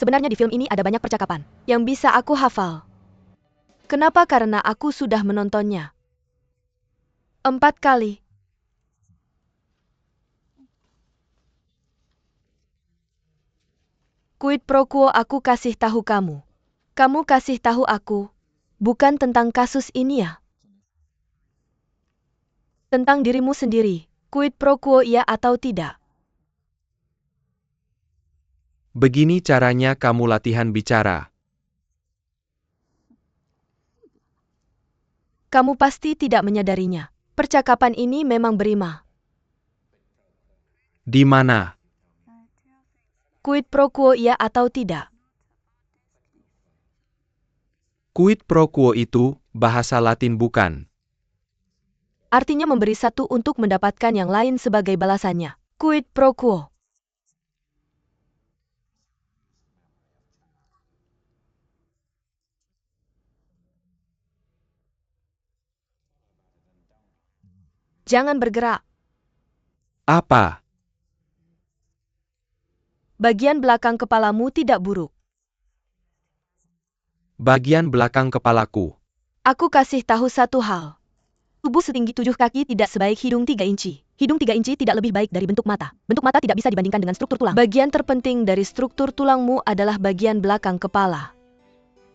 Sebenarnya di film ini ada banyak percakapan yang bisa aku hafal. Kenapa? Karena aku sudah menontonnya 4 kali. Quid pro quo, aku kasih tahu kamu. Kamu kasih tahu aku. Bukan tentang kasus ini ya. Tentang dirimu sendiri. Quid pro quo, iya atau tidak? Begini caranya kamu latihan bicara. Kamu pasti tidak menyadarinya. Percakapan ini memang berima. Di mana? Quid pro quo, iya atau tidak? Quid pro quo itu bahasa Latin bukan? Artinya memberi satu untuk mendapatkan yang lain sebagai balasannya. Quid pro quo. Jangan bergerak. Apa? Bagian belakang kepalamu tidak buruk. Bagian belakang kepalaku. Aku kasih tahu satu hal. Tubuh setinggi 7 kaki tidak sebaik hidung 3 inci. Hidung 3 inci tidak lebih baik dari bentuk mata. Bentuk mata tidak bisa dibandingkan dengan struktur tulang. Bagian terpenting dari struktur tulangmu adalah bagian belakang kepala.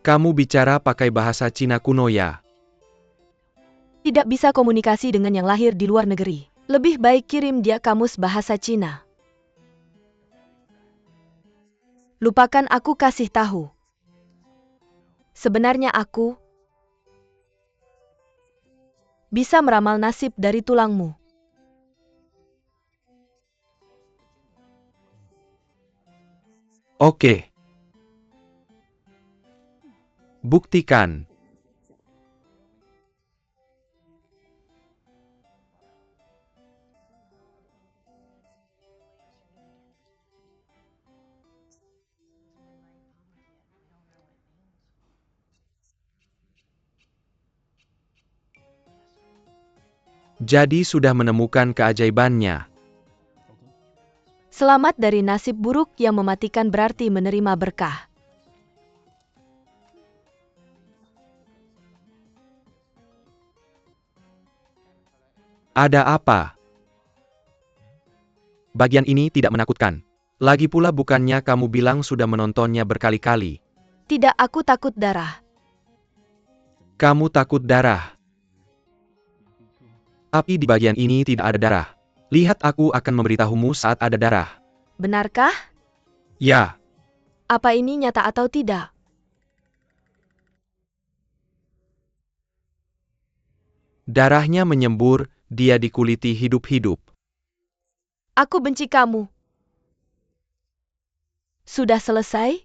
Kamu bicara pakai bahasa Cina kuno ya? Tidak bisa komunikasi dengan yang lahir di luar negeri. Lebih baik kirim dia kamus bahasa Cina. Lupakan aku kasih tahu. Sebenarnya aku bisa meramal nasib dari tulangmu. Oke. Buktikan. Jadi sudah menemukan keajaibannya. Selamat dari nasib buruk yang mematikan berarti menerima berkah. Ada apa? Bagian ini tidak menakutkan. Lagi pula bukannya kamu bilang sudah menontonnya berkali-kali. Tidak, aku takut darah. Kamu takut darah. Tapi di bagian ini tidak ada darah. Lihat, aku akan memberitahumu saat ada darah. Benarkah? Ya. Apa ini nyata atau tidak? Darahnya menyembur, dia dikuliti hidup-hidup. Aku benci kamu. Sudah selesai?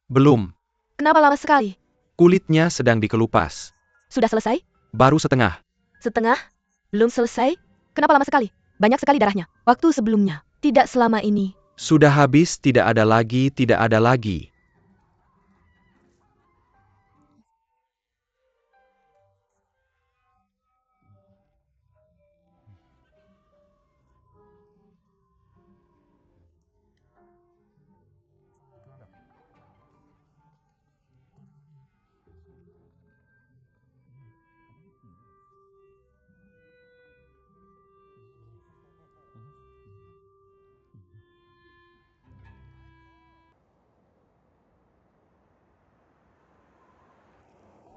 Belum. Kenapa lama sekali? Kulitnya sedang dikelupas. Sudah selesai? Baru setengah. Setengah? Belum selesai? Kenapa lama sekali? Banyak sekali darahnya. Waktu sebelumnya. Tidak selama ini. Sudah habis, tidak ada lagi, tidak ada lagi.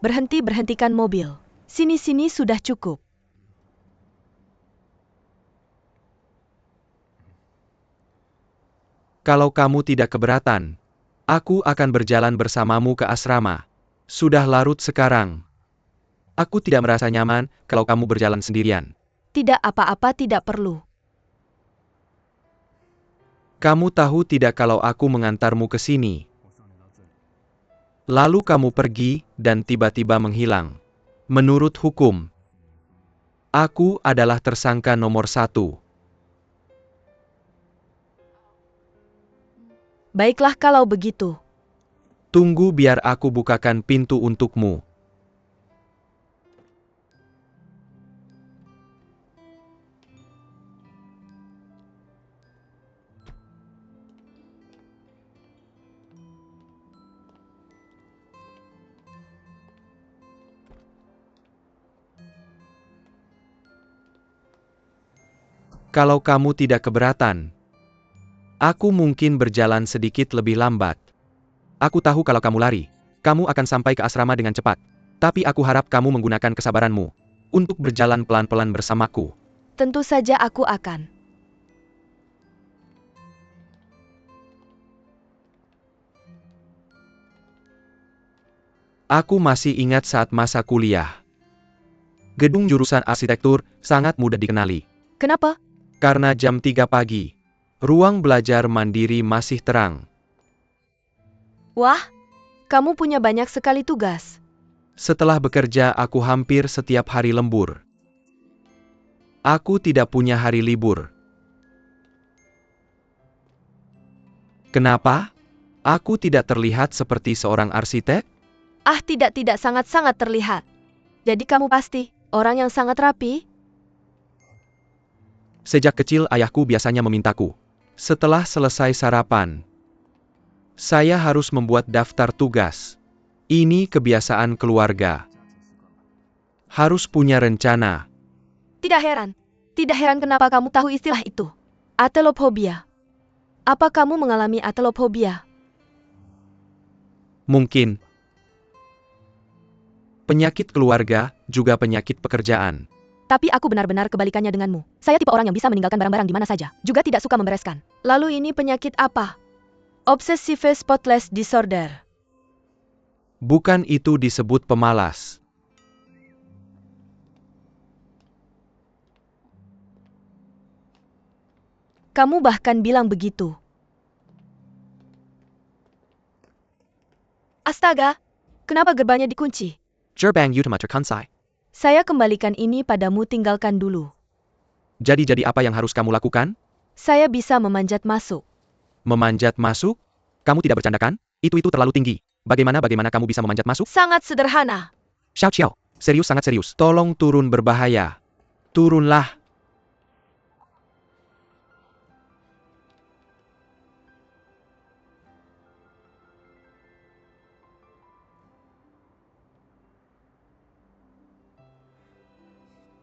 Berhentikan mobil. Sini sudah cukup. Kalau kamu tidak keberatan, aku akan berjalan bersamamu ke asrama. Sudah larut sekarang. Aku tidak merasa nyaman kalau kamu berjalan sendirian. Tidak apa-apa, tidak perlu. Kamu tahu tidak kalau aku mengantarmu ke sini? Lalu kamu pergi dan tiba-tiba menghilang. Menurut hukum, aku adalah tersangka nomor 1. Baiklah kalau begitu. Tunggu biar aku bukakan pintu untukmu. Kalau kamu tidak keberatan, aku mungkin berjalan sedikit lebih lambat. Aku tahu kalau kamu lari, kamu akan sampai ke asrama dengan cepat. Tapi aku harap kamu menggunakan kesabaranmu untuk berjalan pelan-pelan bersamaku. Tentu saja aku akan. Aku masih ingat saat masa kuliah. Gedung jurusan arsitektur sangat mudah dikenali. Kenapa? Karena jam 3 pagi, ruang belajar mandiri masih terang. Wah, kamu punya banyak sekali tugas. Setelah bekerja, aku hampir setiap hari lembur. Aku tidak punya hari libur. Kenapa? Aku tidak terlihat seperti seorang arsitek? Ah, tidak sangat-sangat terlihat. Jadi kamu pasti orang yang sangat rapi? Sejak kecil ayahku biasanya memintaku. Setelah selesai sarapan, saya harus membuat daftar tugas. Ini kebiasaan keluarga. Harus punya rencana. Tidak heran. Tidak heran kenapa kamu tahu istilah itu. Atelophobia. Apa kamu mengalami atelophobia? Mungkin. Penyakit keluarga, juga penyakit pekerjaan. Tapi aku benar-benar kebalikannya denganmu. Saya tipe orang yang bisa meninggalkan barang-barang di mana saja. Juga tidak suka membereskan. Lalu ini penyakit apa? Obsessive spotless disorder. Bukan itu disebut pemalas. Kamu bahkan bilang begitu. Astaga, kenapa gerbangnya dikunci? Gerbang utama terkunci. Saya kembalikan ini padamu, tinggalkan dulu. Jadi apa yang harus kamu lakukan? Saya bisa memanjat masuk. Memanjat masuk? Kamu tidak bercanda kan? Itu terlalu tinggi. Bagaimana kamu bisa memanjat masuk? Sangat sederhana. Xiao Xiao. Serius, sangat serius. Tolong turun, berbahaya. Turunlah.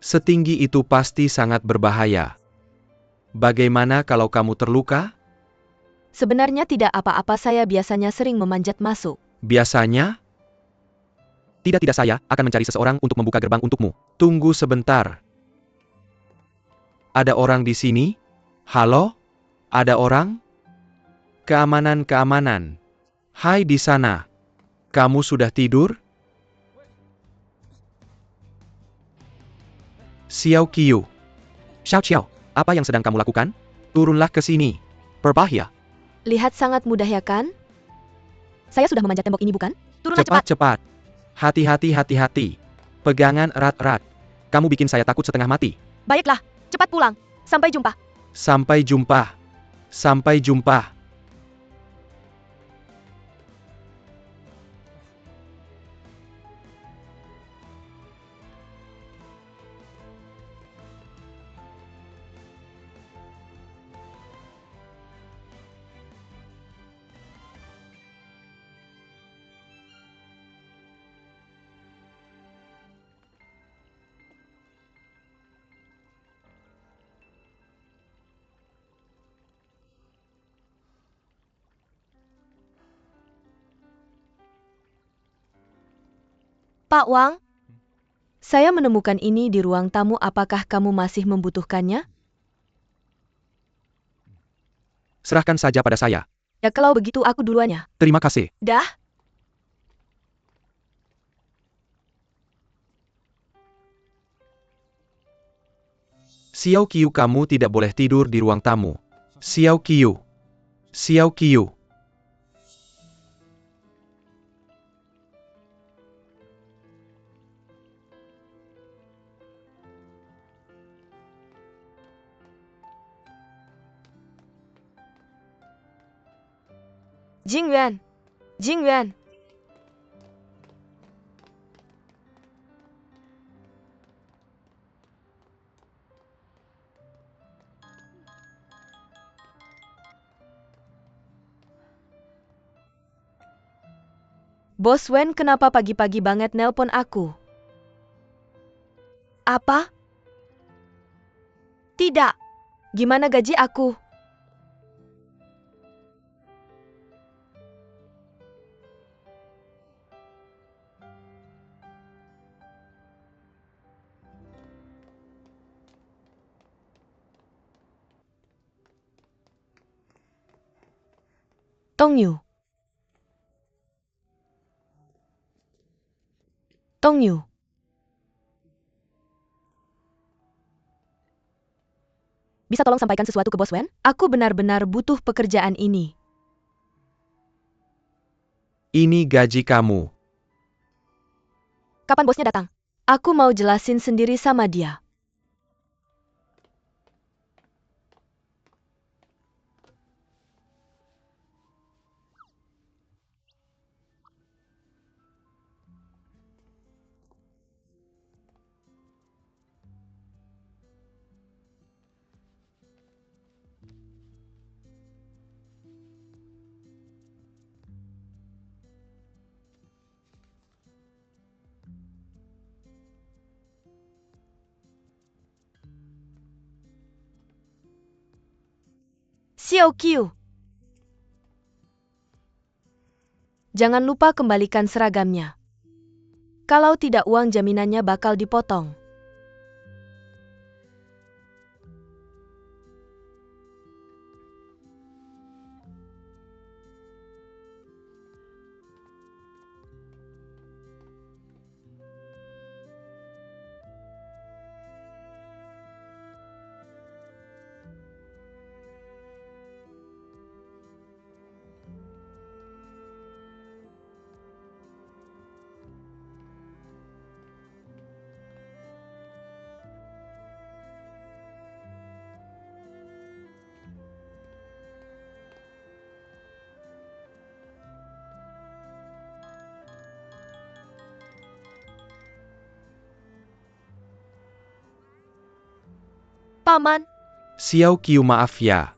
Setinggi itu pasti sangat berbahaya. Bagaimana kalau kamu terluka? Sebenarnya tidak apa-apa, saya biasanya sering memanjat masuk. Biasanya? Tidak, saya akan mencari seseorang untuk membuka gerbang untukmu. Tunggu sebentar. Ada orang di sini? Halo? Ada orang? Keamanan. Hai di sana. Kamu sudah tidur? Xiao Qiu. Xiao Xiao. Apa yang sedang kamu lakukan? Turunlah ke sini. Berbahaya. Lihat, sangat mudah ya kan? Saya sudah memanjat tembok ini, bukan? Turunlah cepat. Cepat. Hati-hati. Pegangan erat-erat. Kamu bikin saya takut setengah mati. Baiklah, cepat pulang. Sampai jumpa. Sampai jumpa. Pak Wang, saya menemukan ini di ruang tamu. Apakah kamu masih membutuhkannya? Serahkan saja pada saya. Ya kalau begitu aku duluannya. Terima kasih. Dah. Xiao Qiu, kamu tidak boleh tidur di ruang tamu. Xiao Qiu. Jingyuan. Bos Wen, kenapa pagi-pagi banget nelpon aku? Apa? Tidak. Gimana gaji aku? Tongyu. Bisa tolong sampaikan sesuatu ke Bos Wen? Aku benar-benar butuh pekerjaan ini. Ini gaji kamu. Kapan bosnya datang? Aku mau jelasin sendiri sama dia. Xiao Qiu. Jangan lupa kembalikan seragamnya. Kalau tidak uang jaminannya bakal dipotong. Paman, Xiao Qiu, maaf ya.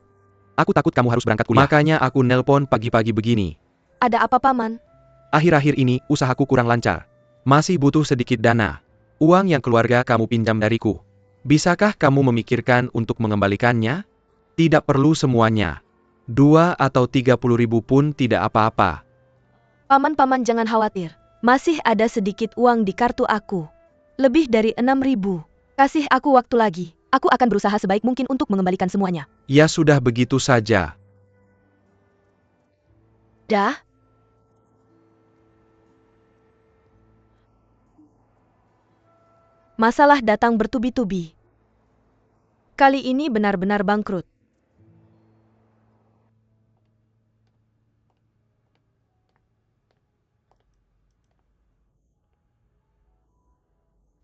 Aku takut kamu harus berangkat kuliah. Makanya aku nelpon pagi-pagi begini. ada apa paman? Akhir-akhir ini usahaku kurang lancar. Masih butuh sedikit dana. Uang yang keluarga kamu pinjam dariku. Bisakah kamu memikirkan untuk mengembalikannya? Tidak perlu semuanya. 2 atau 30 ribu pun tidak apa-apa. Paman jangan khawatir. Masih ada sedikit uang di kartu aku. Lebih dari 6.000. Kasih aku waktu lagi. Aku akan berusaha sebaik mungkin untuk mengembalikan semuanya. Ya sudah, begitu saja. Dah? Masalah datang bertubi-tubi. Kali ini benar-benar bangkrut.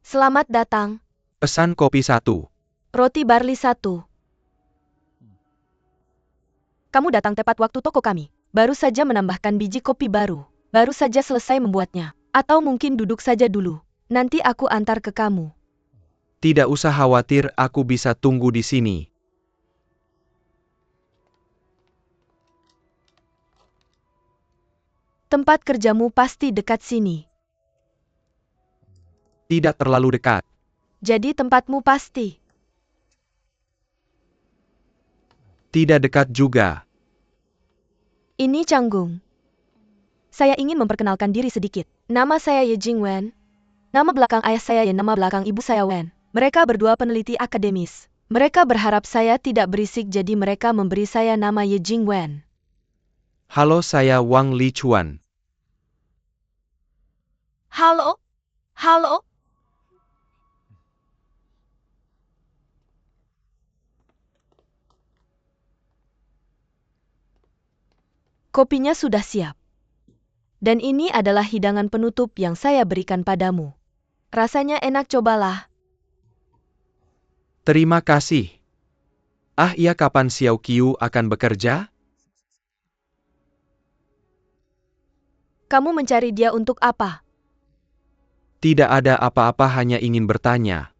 Selamat datang. Pesan kopi 1. Roti barli 1. Kamu datang tepat waktu toko kami. Baru saja menambahkan biji kopi baru. Baru saja selesai membuatnya. Atau mungkin duduk saja dulu. Nanti aku antar ke kamu. Tidak usah khawatir, aku bisa tunggu di sini. Tempat kerjamu pasti dekat sini. Tidak terlalu dekat. Jadi tempatmu pasti. Tidak dekat juga. Ini Canggung. Saya ingin memperkenalkan diri sedikit. Nama saya Ye Jingwen. Nama belakang ayah saya Ye, nama belakang ibu saya Wen. Mereka berdua peneliti akademis. Mereka berharap saya tidak berisik, jadi mereka memberi saya nama Ye Jingwen. Halo, saya Wang Lichuan. Halo? Halo? Kopinya sudah siap. Dan ini adalah hidangan penutup yang saya berikan padamu. Rasanya enak, cobalah. Terima kasih. Ah iya, kapan Xiao Qiu akan bekerja? Kamu mencari dia untuk apa? Tidak ada apa-apa, hanya ingin bertanya.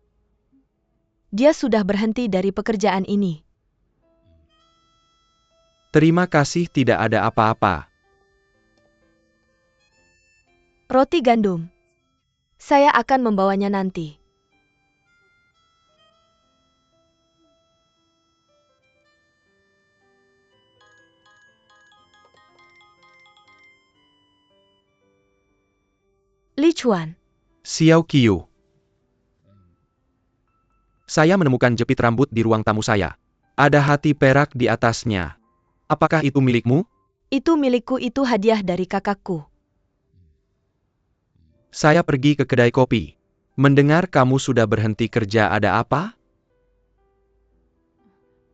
Dia sudah berhenti dari pekerjaan ini. Terima kasih, tidak ada apa-apa. Roti gandum. Saya akan membawanya nanti. Lichuan. Xiao Qiu. Saya menemukan jepit rambut di ruang tamu saya. Ada hati perak di atasnya. Apakah itu milikmu? Itu milikku, itu hadiah dari kakakku. Saya pergi ke kedai kopi. Mendengar kamu sudah berhenti kerja, ada apa?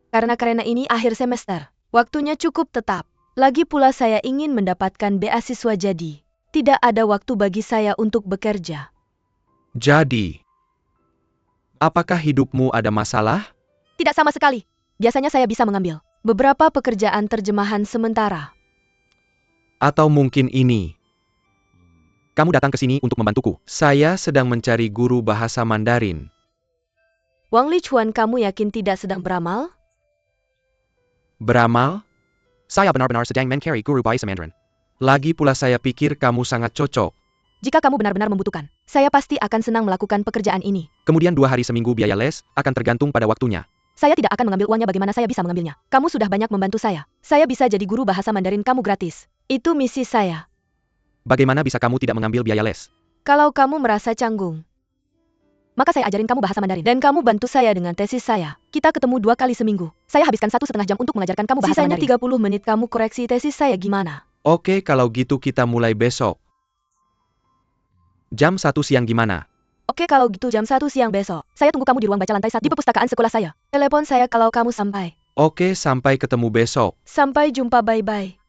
Karena ini akhir semester. Waktunya cukup tetap. Lagi pula saya ingin mendapatkan beasiswa, jadi tidak ada waktu bagi saya untuk bekerja. Jadi, apakah hidupmu ada masalah? Tidak sama sekali. Biasanya saya bisa mengambil beberapa pekerjaan terjemahan sementara. Atau mungkin ini. Kamu datang ke sini untuk membantuku. Saya sedang mencari guru bahasa Mandarin. Wang Lichuan, kamu yakin tidak sedang beramal? Beramal? Saya benar-benar sedang mencari guru bahasa Mandarin. Lagi pula saya pikir kamu sangat cocok. Jika kamu benar-benar membutuhkan, saya pasti akan senang melakukan pekerjaan ini. Kemudian 2 hari seminggu biaya les akan tergantung pada waktunya. Saya tidak akan mengambil uangnya. Bagaimana saya bisa mengambilnya? Kamu sudah banyak membantu saya. Saya bisa jadi guru bahasa Mandarin kamu gratis. Itu misi saya. Bagaimana bisa kamu tidak mengambil biaya les? Kalau kamu merasa canggung, maka saya ajarin kamu bahasa Mandarin. Dan kamu bantu saya dengan tesis saya. Kita ketemu 2 kali seminggu. Saya habiskan 1,5 jam untuk mengajarkan kamu bahasa Mandarin. Sisanya 30 menit kamu koreksi tesis saya gimana? Oke, kalau gitu kita mulai besok. Jam 1 siang gimana? Oke, kalau gitu jam 1 siang besok. Saya tunggu kamu di ruang baca lantai 1 di perpustakaan sekolah saya. Telepon saya kalau kamu sampai. Oke, sampai ketemu besok. Sampai jumpa, bye-bye.